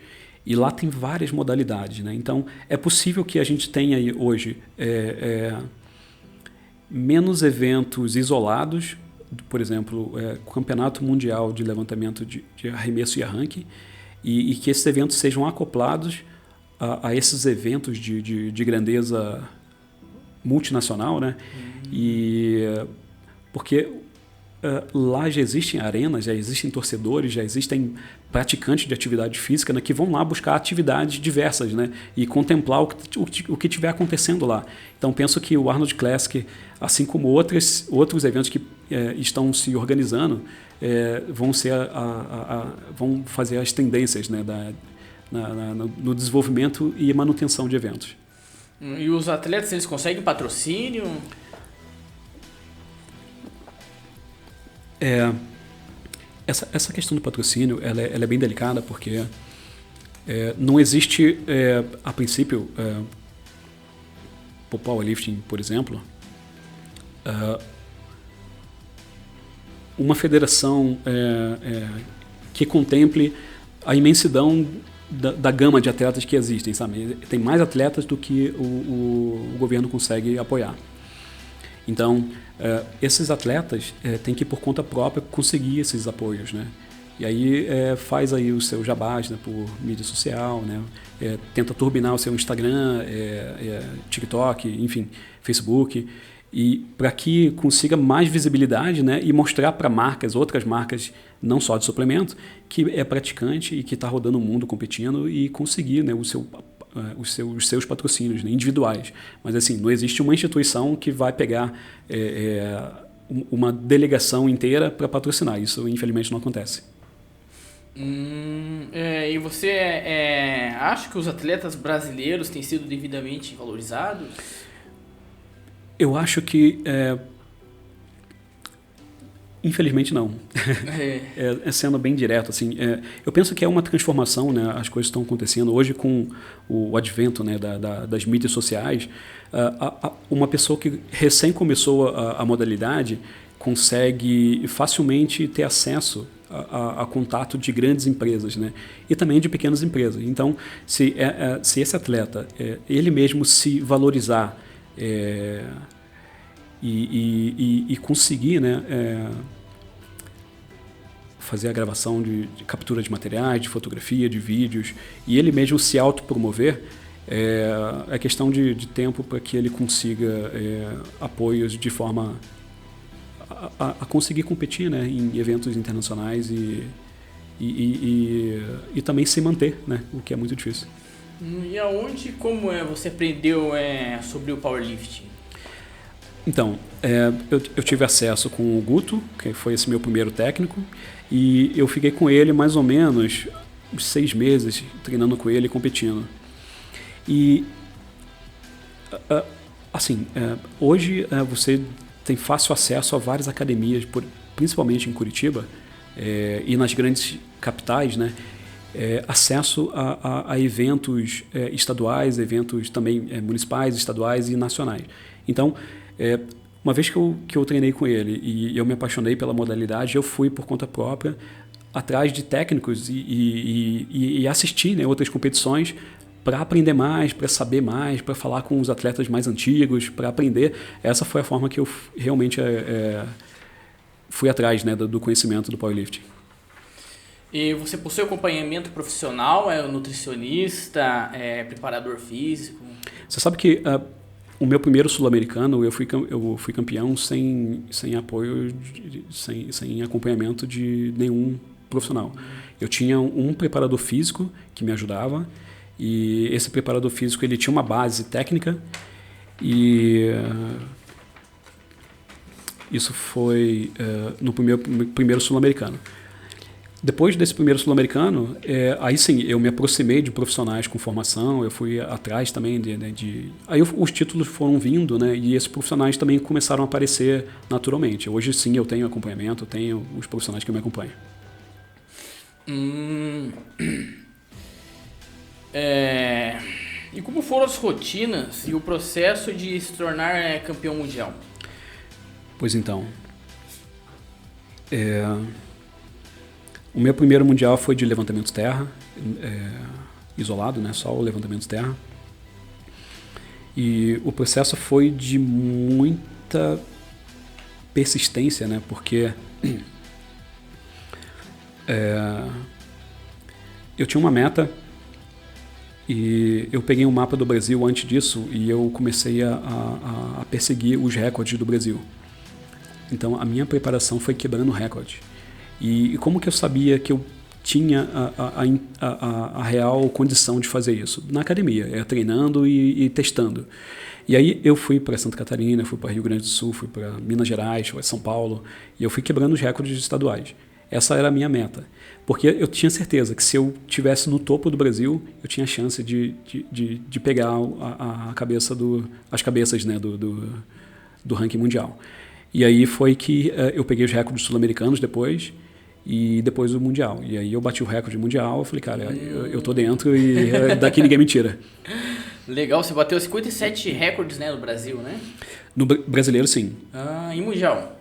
e lá tem várias modalidades, né? Então é possível que a gente tenha aí hoje menos eventos isolados, por exemplo, o Campeonato Mundial de Levantamento de Arremesso e Arranque, e que esses eventos sejam acoplados a esses eventos de grandeza multinacional, né? E porque lá já existem arenas, já existem torcedores, já existem praticantes de atividade física, né, que vão lá buscar atividades diversas, né, e contemplar o que estiver acontecendo lá. Então, penso que o Arnold Classic, assim como outros eventos que estão se organizando, vão fazer as tendências, né, no desenvolvimento e manutenção de eventos. E os atletas, eles conseguem patrocínio? Essa questão do patrocínio ela é bem delicada porque não existe, a princípio, o powerlifting, por exemplo, uma federação que contemple a imensidão da gama de atletas que existem, sabe? Tem mais atletas do que o governo consegue apoiar. Então, esses atletas têm que, por conta própria, conseguir esses apoios, né? E aí faz aí o seu jabás, né, por mídia social, né? Tenta turbinar o seu Instagram, TikTok, enfim, Facebook, e para que consiga mais visibilidade, né, e mostrar para outras marcas, não só de suplemento, que é praticante e que está rodando o mundo competindo e conseguir, né, os seus patrocínios, né, individuais. Mas assim, não existe uma instituição que vai pegar uma delegação inteira para patrocinar. Isso, infelizmente, não acontece. E você acha que os atletas brasileiros têm sido devidamente valorizados? Eu acho que, infelizmente, não. Sendo bem direto, assim, eu penso que é uma transformação, né? As coisas estão acontecendo hoje com o advento, né, das mídias sociais. Uma pessoa que recém começou a modalidade consegue facilmente ter acesso a contato de grandes empresas, né? E também de pequenas empresas. Então, se esse atleta ele mesmo se valorizar e conseguir, né, fazer a gravação de captura de materiais, de fotografia, de vídeos, e ele mesmo se autopromover, é questão de tempo para que ele consiga apoios de forma a conseguir competir, né, em eventos internacionais e também se manter, né, o que é muito difícil. E aonde e como você aprendeu sobre o powerlifting? Então, eu tive acesso com o Guto, que foi esse meu primeiro técnico, e eu fiquei com ele mais ou menos uns 6 meses treinando com ele e competindo. E, assim, hoje você tem fácil acesso a várias academias, principalmente em Curitiba e nas grandes capitais, né? Acesso a eventos estaduais, eventos também municipais, estaduais e nacionais. Então, uma vez que eu treinei com ele e eu me apaixonei pela modalidade, eu fui por conta própria atrás de técnicos e assistir, né, outras competições para aprender mais, para saber mais, para falar com os atletas mais antigos, para aprender. Essa foi a forma que eu realmente fui atrás, né, do conhecimento do powerlifting. E você possui acompanhamento profissional, nutricionista, preparador físico? Você sabe que o meu primeiro sul-americano eu fui campeão sem apoio, sem acompanhamento de nenhum profissional. Eu tinha um preparador físico que me ajudava, e esse preparador físico ele tinha uma base técnica, e isso foi no primeiro sul-americano. Depois desse primeiro sul-americano, aí sim, eu me aproximei de profissionais com formação, eu fui atrás também Aí os títulos foram vindo, né, e esses profissionais também começaram a aparecer naturalmente. Hoje sim eu tenho acompanhamento, eu tenho os profissionais que me acompanham. E como foram as rotinas e o processo de se tornar campeão mundial? Pois então, o meu primeiro mundial foi de levantamento terra, isolado, né, só o levantamento terra. E o processo foi de muita persistência, né, porque eu tinha uma meta e eu peguei um mapa do Brasil antes disso e eu comecei a perseguir os recordes do Brasil. Então, a minha preparação foi quebrando recorde. E como que eu sabia que eu tinha a real condição de fazer isso? Na academia, treinando e testando. E aí eu fui para Santa Catarina, fui para Rio Grande do Sul, fui para Minas Gerais, fui para São Paulo, e eu fui quebrando os recordes estaduais. Essa era a minha meta, porque eu tinha certeza que se eu tivesse no topo do Brasil, eu tinha chance de pegar as cabeças, né, do ranking mundial. E aí foi que eu peguei os recordes sul-americanos depois, e depois o mundial. E aí eu bati o recorde mundial, eu falei, cara, eu tô dentro e daqui ninguém me tira. Legal, você bateu 57 recordes, né, no Brasil, né? No brasileiro, sim. E mundial?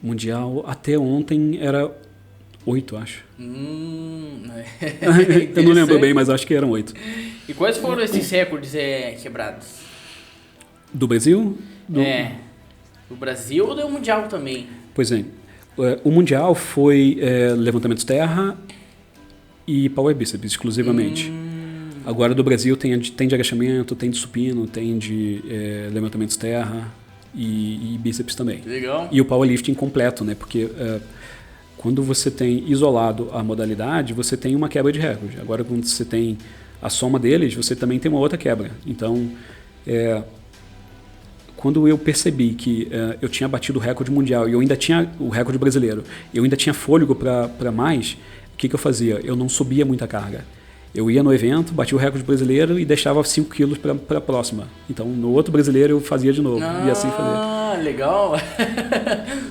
Mundial, até ontem era 8, acho. Eu não lembro bem, mas acho que eram 8. E quais foram esses recordes quebrados? Do Brasil? Do Brasil ou do mundial também? Pois é. O mundial foi levantamento terra e power bíceps, exclusivamente. Agora do Brasil tem de agachamento, tem de supino, tem de levantamentos terra e bíceps também. Legal. E o powerlifting completo, né? Porque quando você tem isolado a modalidade, você tem uma quebra de recorde. Agora quando você tem a soma deles, você também tem uma outra quebra. Então, quando eu percebi que eu tinha batido o recorde mundial e eu ainda tinha o recorde brasileiro, eu ainda tinha fôlego para mais, o que eu fazia? Eu não subia muita carga. Eu ia no evento, batia o recorde brasileiro e deixava 5 quilos para a próxima. Então, no outro brasileiro eu fazia de novo. E assim fazia. Legal.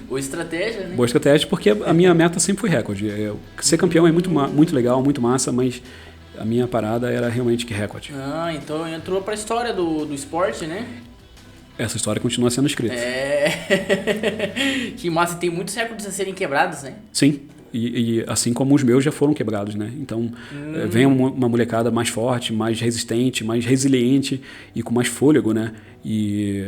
Boa estratégia, né? Boa estratégia, porque a minha meta sempre foi recorde. Ser campeão é muito legal, muito massa, mas a minha parada era realmente que recorde. Então entrou para a história do esporte, né? Essa história continua sendo escrita. Que massa, tem muitos recordes a serem quebrados, né? Sim. E assim como os meus já foram quebrados, né? Então, vem uma molecada mais forte, mais resistente, mais resiliente e com mais fôlego, né? E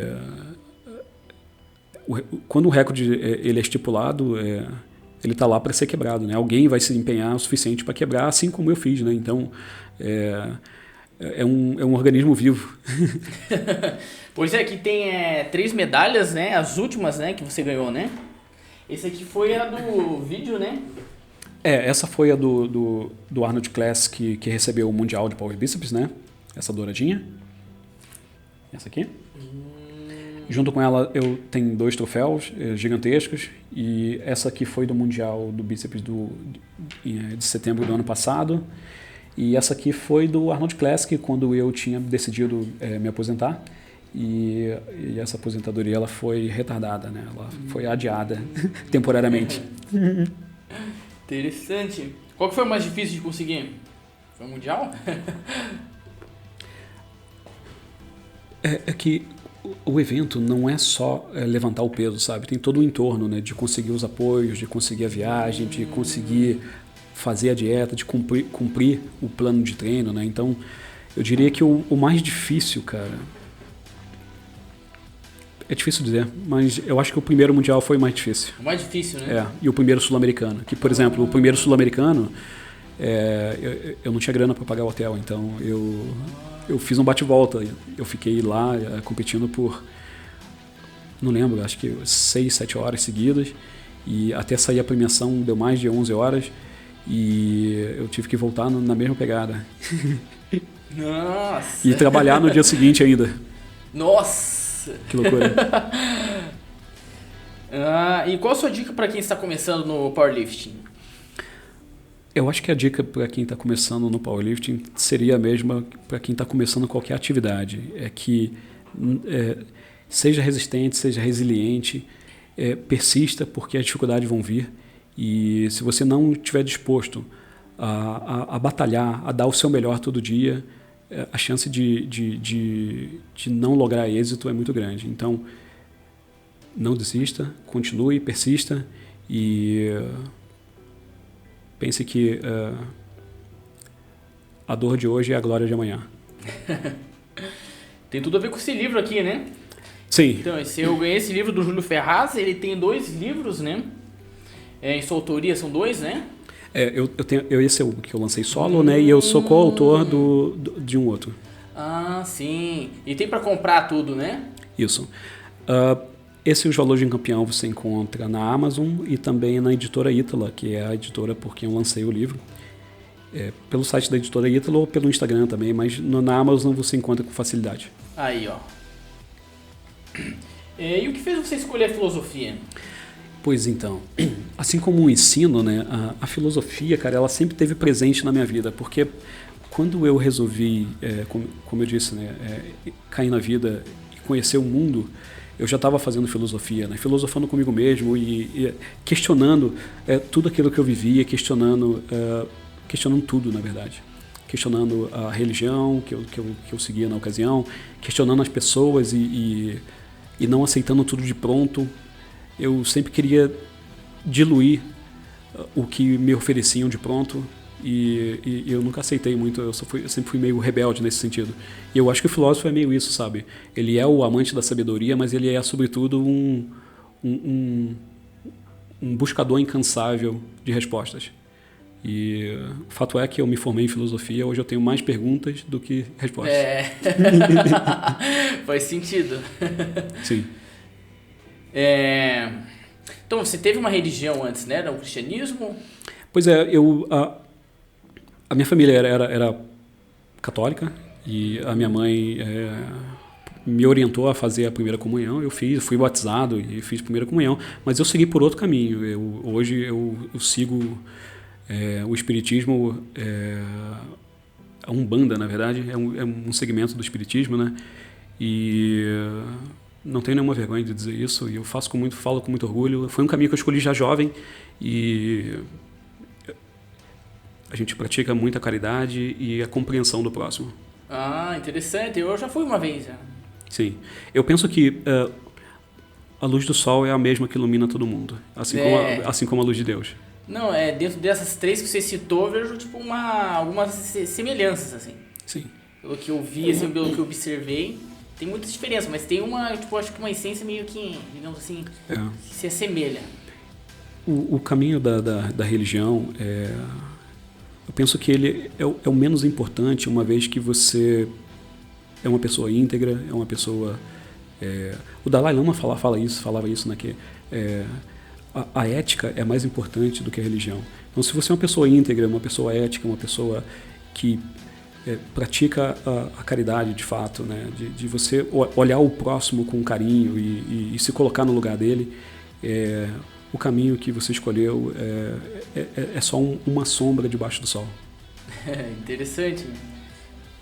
quando o recorde ele é estipulado, ele está lá para ser quebrado, né? Alguém vai se empenhar o suficiente para quebrar, assim como eu fiz, né? Então, é um organismo vivo. Pois é, aqui tem 3 medalhas, né? As últimas, né? Que você ganhou, né? Esse aqui foi a do vídeo, né? Essa foi a do Arnold Class que recebeu o Mundial de Power Biceps, né? Essa douradinha. Essa aqui. Junto com ela eu tenho 2 troféus gigantescos. E essa aqui foi do Mundial do Bíceps de setembro do ano passado. E essa aqui foi do Arnold Classic, quando eu tinha decidido me aposentar. E essa aposentadoria ela foi retardada, né? Ela foi adiada temporariamente. Interessante. Qual que foi o mais difícil de conseguir? Foi o Mundial? É que o evento não é só levantar o peso, sabe? Tem todo o entorno, né? De conseguir os apoios, de conseguir a viagem, de conseguir fazer a dieta, de cumprir o plano de treino, né? Então, eu diria que o mais difícil, cara... É difícil dizer, mas eu acho que o primeiro mundial foi o mais difícil. O mais difícil, né? E o primeiro sul-americano. Que, por exemplo, o primeiro sul-americano, eu não tinha grana para pagar o hotel, então eu fiz um bate-volta. Eu fiquei lá competindo por, não lembro, acho que 6, 7 horas seguidas. E até sair a premiação deu mais de 11 horas. E eu tive que voltar na mesma pegada. Nossa! E trabalhar no dia seguinte ainda. Nossa! Que loucura. E qual a sua dica para quem está começando no powerlifting? Eu acho que a dica para quem está começando no powerlifting seria a mesma para quem está começando qualquer atividade. É que seja resistente, seja resiliente, persista, porque as dificuldades vão vir. E se você não estiver disposto a batalhar, a dar o seu melhor todo dia, a chance de não lograr êxito é muito grande. Então, não desista, continue, persista e pense que a dor de hoje é a glória de amanhã. Tem tudo a ver com esse livro aqui, né? Sim. Então, eu ganhei esse livro do Júlio Ferraz, ele tem 2 livros, né? Em sua autoria são 2, né? Esse é o que eu lancei solo, né? E eu sou coautor de um outro. Sim. E tem para comprar tudo, né? Isso. Os Valores de um Campeão você encontra na Amazon e também na editora Ítala, que é a editora por quem eu lancei o livro. Pelo site da editora Ítala ou pelo Instagram também, mas na Amazon você encontra com facilidade. Aí, ó. E o que fez você escolher a filosofia? Pois então, assim como o ensino, né, a filosofia, cara, ela sempre esteve presente na minha vida, porque quando eu resolvi, como eu disse, né, cair na vida e conhecer o mundo, eu já estava fazendo filosofia, né, filosofando comigo mesmo e questionando tudo aquilo que eu vivia, questionando tudo, na verdade. Questionando a religião que eu seguia na ocasião, questionando as pessoas e não aceitando tudo de pronto. Eu sempre queria diluir o que me ofereciam de pronto e eu nunca aceitei muito, eu sempre fui meio rebelde nesse sentido. E eu acho que o filósofo é meio isso, sabe? Ele é o amante da sabedoria, mas ele é, sobretudo, um buscador incansável de respostas. E o fato é que eu me formei em filosofia, hoje eu tenho mais perguntas do que respostas. Faz sentido. Sim. Então, você teve uma religião antes, né? Era o cristianismo? Pois é, a minha família era católica e a minha mãe me orientou a fazer a primeira comunhão. Eu fui batizado e fiz a primeira comunhão, mas eu segui por outro caminho. Hoje eu sigo o espiritismo, a Umbanda, na verdade, é um segmento do espiritismo, né? E não tenho nenhuma vergonha de dizer isso, e eu falo com muito orgulho. Foi um caminho que eu escolhi já jovem e a gente pratica muita caridade e a compreensão do próximo. Ah, interessante. Eu já fui uma vez. Já. Sim. Eu penso que a luz do sol é a mesma que ilumina todo mundo, assim como a luz de Deus. Não, dentro dessas três que você citou, eu vejo tipo algumas semelhanças, assim. Sim. Pelo que eu vi, assim, pelo que eu observei, tem muitas diferenças, mas tem acho que uma essência meio que, digamos assim, que se assemelha. O caminho da religião, eu penso que ele é o menos importante, uma vez que você é uma pessoa íntegra, é uma pessoa... o Dalai Lama falava isso, né, que a ética é mais importante do que a religião. Então, se você é uma pessoa íntegra, uma pessoa ética, uma pessoa que pratica a caridade de fato, né, de você olhar o próximo com carinho e se colocar no lugar dele, o caminho que você escolheu é só uma sombra debaixo do sol. Interessante.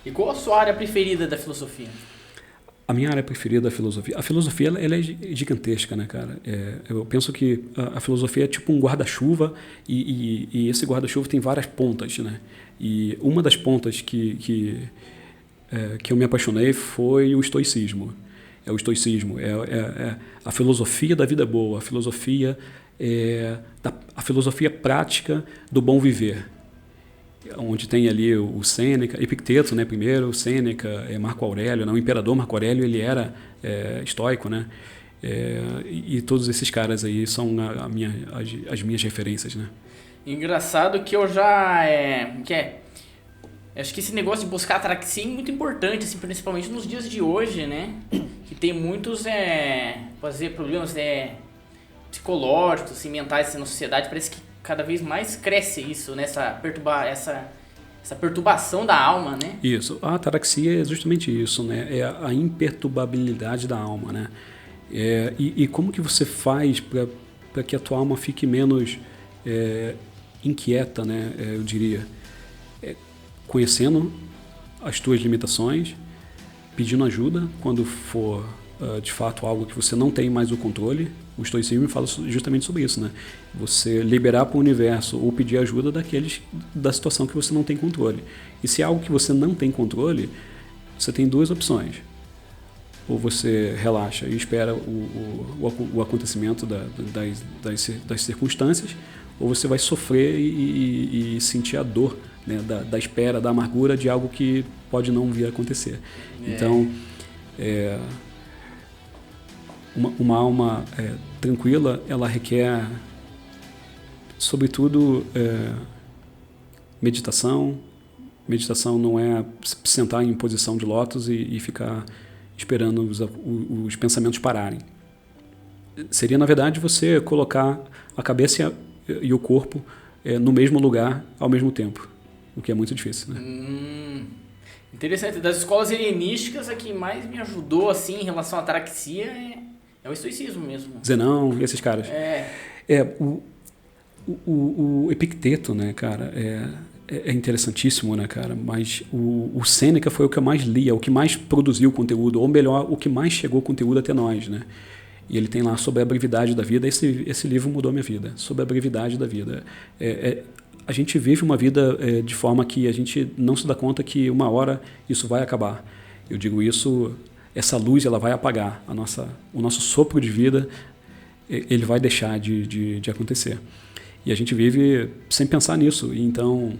E qual a sua área preferida da filosofia? A minha área preferida da filosofia... A filosofia ela é gigantesca, né, cara? Eu penso que a filosofia é tipo um guarda-chuva e esse guarda-chuva tem várias pontas, né? E uma das pontas que eu me apaixonei foi o estoicismo. O estoicismo, a filosofia da vida boa, a filosofia prática do bom viver. Onde tem ali o Sêneca, Epicteto, né, primeiro, o Sêneca, Marco Aurélio, né, o imperador Marco Aurélio, ele era estoico, né, e todos esses caras aí são as minhas referências, né. Engraçado que eu já, acho que esse negócio de buscar atraxia é muito importante, assim, principalmente nos dias de hoje, né, que tem muitos, problemas psicológicos, assim, mentais assim, na sociedade, parece que cada vez mais cresce isso, né? Essa perturbação da alma, né? Isso. A ataraxia é justamente isso, né? É a imperturbabilidade da alma, né? E como que você faz para que a tua alma fique menos inquieta, né? Eu diria. Conhecendo as tuas limitações, pedindo ajuda quando for de fato algo que você não tem mais o controle. O estoicismo fala justamente sobre isso, né? Você liberar para o universo ou pedir ajuda da situação que você não tem controle. E se é algo que você não tem controle, você tem duas opções. Ou você relaxa e espera o acontecimento das circunstâncias, ou você vai sofrer e sentir a dor, né, da espera, da amargura de algo que pode não vir a acontecer. Então, uma alma tranquila, ela requer, sobretudo, meditação. Meditação não é sentar em posição de lótus e ficar esperando os pensamentos pararem. seria, na verdade, você colocar a cabeça e o corpo no mesmo lugar ao mesmo tempo, o que é muito difícil, né? Interessante. Das escolas helenísticas, a que mais me ajudou assim em relação à ataraxia é o estoicismo mesmo. Zenão, esses caras. O Epicteto, né, cara, é interessantíssimo, né, cara, mas o Sêneca foi o que eu mais lia, o que mais produziu conteúdo, ou melhor, o que mais chegou conteúdo até nós, né? E ele tem lá sobre a brevidade da vida. Esse livro mudou minha vida, sobre a brevidade da vida. A gente vive uma vida de forma que a gente não se dá conta que uma hora isso vai acabar. Eu digo isso, essa luz ela vai apagar, o nosso sopro de vida ele vai deixar de acontecer. E a gente vive sem pensar nisso. Então,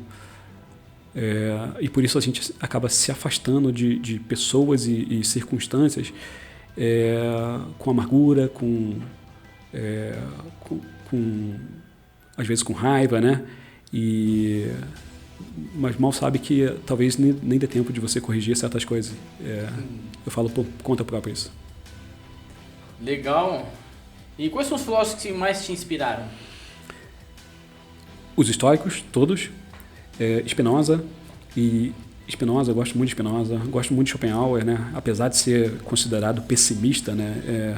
e por isso a gente acaba se afastando de pessoas e circunstâncias com amargura, às vezes com raiva, né? Mas mal sabe que talvez nem dê tempo de você corrigir certas coisas. Eu falo por conta própria isso. Legal. E quais são os filósofos que mais te inspiraram? Os históricos, todos. Spinoza, eu gosto muito de Spinoza, gosto muito de Schopenhauer, né? Apesar de ser considerado pessimista, né?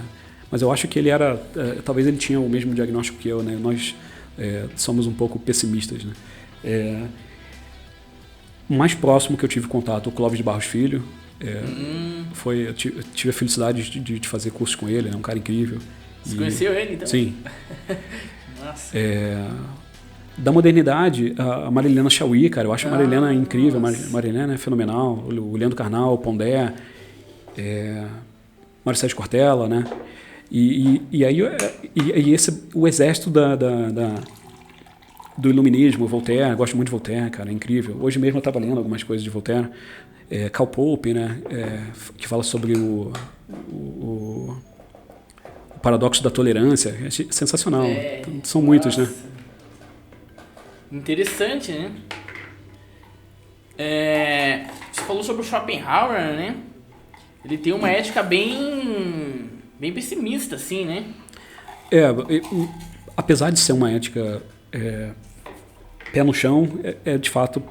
Mas eu acho que ele era, talvez ele tinha o mesmo diagnóstico que eu, né? Nós somos um pouco pessimistas, né? O mais próximo que eu tive contato, o Clóvis de Barros Filho, eu tive a felicidade de fazer curso com ele, é um cara incrível. Você conheceu ele, então? Sim. Nossa. Da modernidade, a Marilena Chauí, cara, eu acho a Marilena incrível, a Marilena é fenomenal, o Leandro Carnal, o Pondé, Mário Sérgio Cortella, né? E aí o exército do iluminismo, Voltaire, gosto muito de Voltaire, cara, é incrível. Hoje mesmo eu estava lendo algumas coisas de Voltaire, Karl Popper, né? Que fala sobre o paradoxo da tolerância, é sensacional. São muitos, né? Interessante, né? Você falou sobre o Schopenhauer, né? Ele tem uma ética bem pessimista, assim, né? Apesar de ser uma ética pé no chão, de fato,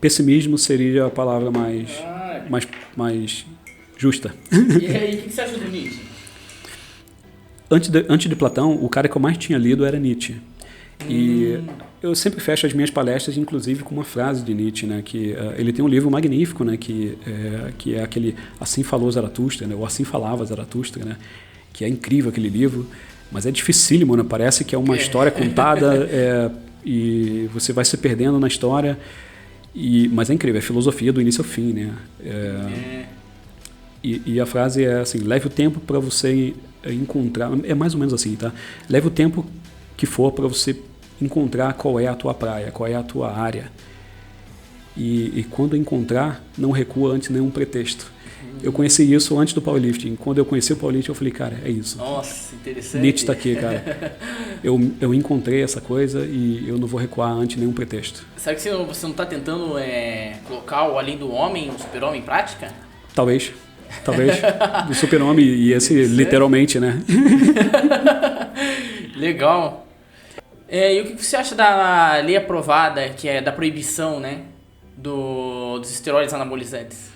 pessimismo seria a palavra mais justa. E aí, o que você acha do Nietzsche? Antes de Platão, o cara que eu mais tinha lido era Nietzsche. E eu sempre fecho as minhas palestras, inclusive, com uma frase de Nietzsche, né? Que ele tem um livro magnífico, né? Que é aquele Assim Falou Zaratustra, né? Ou Assim Falava Zaratustra, né? Que é incrível aquele livro, mas é dificílimo, né? Parece que é uma história contada e você vai se perdendo na história, mas é incrível, é filosofia do início ao fim, né? E a frase é assim: leve o tempo para você encontrar, é mais ou menos assim, tá? Leve o tempo que for para você encontrar qual é a tua praia, qual é a tua área. E quando encontrar, não recua antes nenhum pretexto. Eu conheci isso antes do powerlifting. Quando eu conheci o powerlifting, eu falei, cara, é isso. Nossa, interessante. Nietzsche está aqui, cara. Eu encontrei essa coisa e eu não vou recuar antes nenhum pretexto. Será que você não está tentando colocar o Além do Homem, o Super-Homem em prática? Talvez. O Super-Homem e esse literalmente, né? Legal. E o que você acha da lei aprovada, que é da proibição, né, dos esteroides anabolizantes?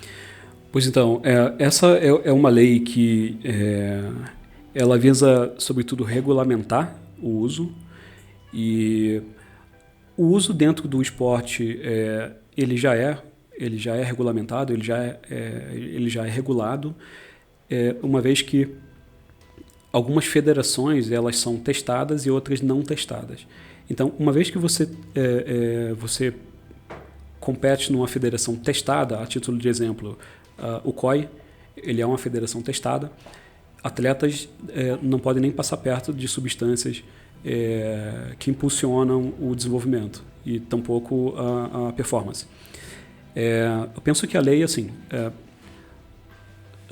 Pois então, essa é uma lei que ela visa, sobretudo, regulamentar o uso. E o uso dentro do esporte, ele já é regulamentado, ele já é regulado, uma vez que algumas federações elas são testadas e outras não testadas. Então, uma vez que você compete numa federação testada, a título de exemplo, o COI, ele é uma federação testada, atletas não podem nem passar perto de substâncias que impulsionam o desenvolvimento e tampouco a performance. Eu penso que a lei, assim,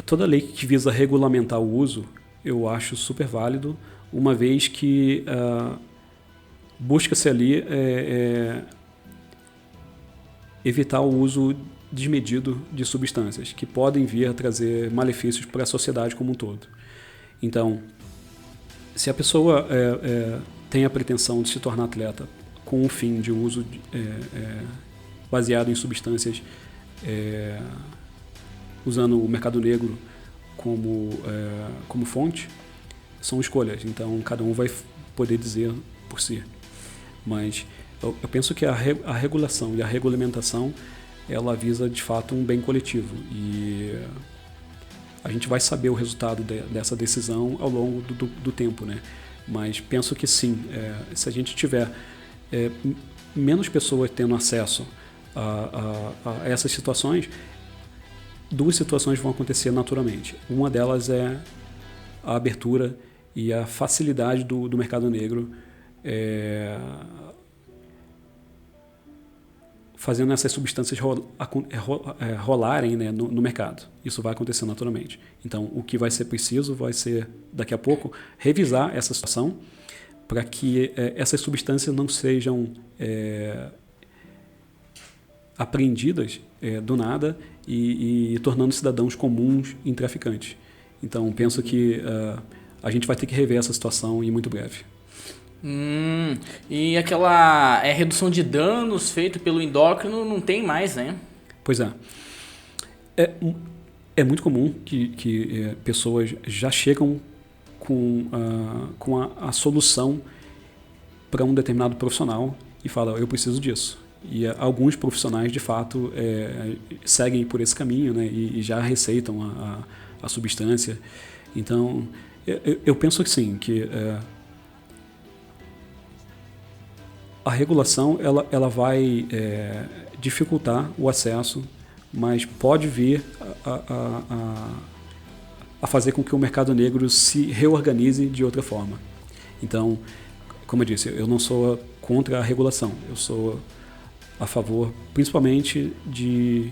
toda lei que visa regulamentar o uso, eu acho super válido, uma vez que busca-se ali evitar o uso desmedido de substâncias que podem vir a trazer malefícios para a sociedade como um todo. Então, Se a pessoa tem a pretensão de se tornar atleta com um fim de uso baseado em substâncias, usando o mercado negro como fonte, são escolhas. Então, cada um vai poder dizer por si. Mas eu penso que a regulação e a regulamentação, ela visa, de fato, um bem coletivo. E a gente vai saber o resultado dessa decisão ao longo do tempo, né? Mas penso que sim, se a gente tiver menos pessoas tendo acesso a essas situações, duas situações vão acontecer naturalmente. Uma delas é a abertura e a facilidade do mercado negro fazendo essas substâncias rolarem, né, no mercado. Isso vai acontecer naturalmente. Então, o que vai ser preciso vai ser, daqui a pouco, revisar essa situação para que essas substâncias não sejam apreendidas do nada e tornando cidadãos comuns em traficantes. Então, penso que a gente vai ter que rever essa situação em muito breve. E aquela redução de danos feita pelo endócrino não tem mais, né? Pois é. É muito comum que pessoas já chegam com a solução para um determinado profissional e falam, eu preciso disso. E alguns profissionais, de fato, seguem por esse caminho, né, e já receitam a substância. Então, eu penso que sim, que a regulação ela vai dificultar o acesso, mas pode vir a fazer com que o mercado negro se reorganize de outra forma. Então, como eu disse, eu não sou contra a regulação, eu sou a favor, principalmente, de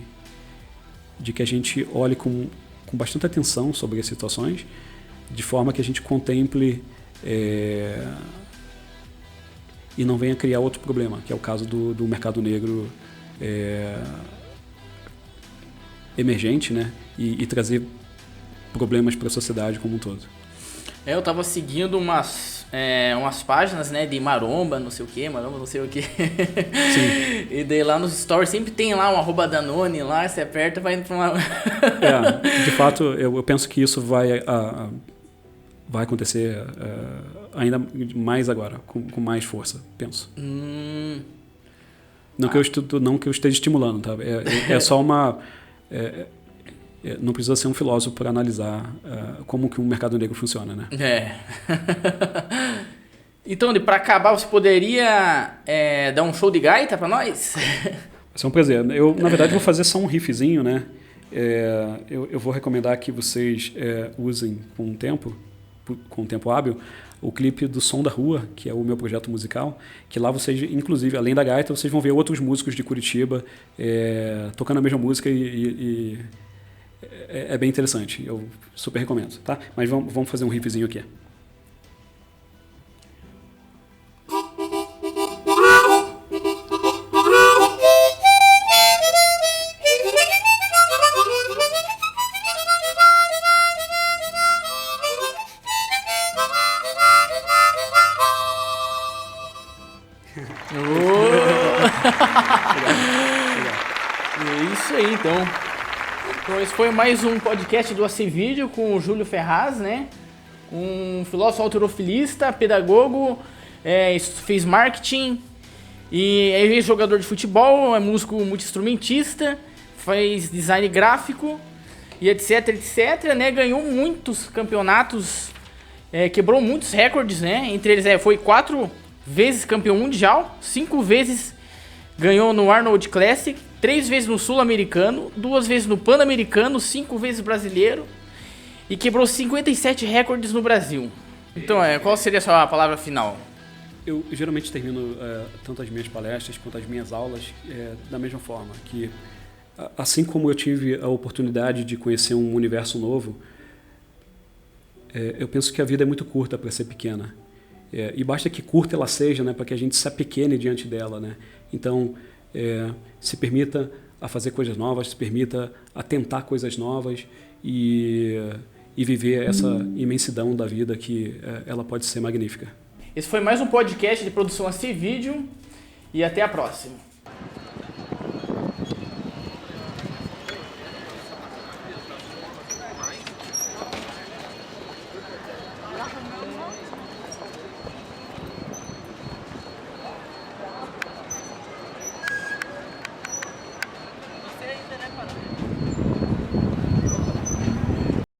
que a gente olhe com bastante atenção sobre as situações, de forma que a gente contemple e não venha criar outro problema, que é o caso do mercado negro emergente, né? E trazer problemas para a sociedade como um todo. Eu tava seguindo umas páginas, né, de maromba, não sei o que. Sim. E daí lá nos stories sempre tem lá um @Danone lá, você aperta e vai indo pra uma... De fato, eu penso que isso vai acontecer ainda mais agora, com mais força, penso. Não que eu esteja estimulando, tá? É só uma... não precisa ser um filósofo para analisar como que um mercado negro funciona, né? Então, para acabar, você poderia dar um show de gaita para nós? Vai ser um prazer. Eu, na verdade, vou fazer só um riffzinho, né? Eu vou recomendar que vocês usem com um tempo hábil, o clipe do Som da Rua, que é o meu projeto musical, que lá vocês, inclusive, além da gaita, vocês vão ver outros músicos de Curitiba tocando a mesma música e é bem interessante. Eu super recomendo, tá? Mas vamos fazer um riffzinho aqui. É isso aí, então. Então, esse foi mais um podcast do AC Vídeo com o Júlio Ferraz, né? Um filósofo halterofilista, pedagogo, fez marketing e é ex-jogador de futebol, é músico multi-instrumentista, faz design gráfico e etc, etc, né? Ganhou muitos campeonatos, quebrou muitos recordes, né? Entre eles foi 4 vezes campeão mundial, 5 vezes ganhou no Arnold Classic, 3 vezes no Sul-Americano, 2 vezes no Pan-Americano, 5 vezes brasileiro e quebrou 57 recordes no Brasil. Então, qual seria a sua palavra final? Eu geralmente termino tanto as minhas palestras quanto as minhas aulas da mesma forma, que assim como eu tive a oportunidade de conhecer um universo novo, eu penso que a vida é muito curta para ser pequena. E basta que curta ela seja, né, para que a gente se apequene diante dela, né? Então, se permita a fazer coisas novas, se permita a tentar coisas novas e e viver essa imensidão da vida que ela pode ser magnífica. Esse foi mais um podcast de produção AC Vídeo e até a próxima.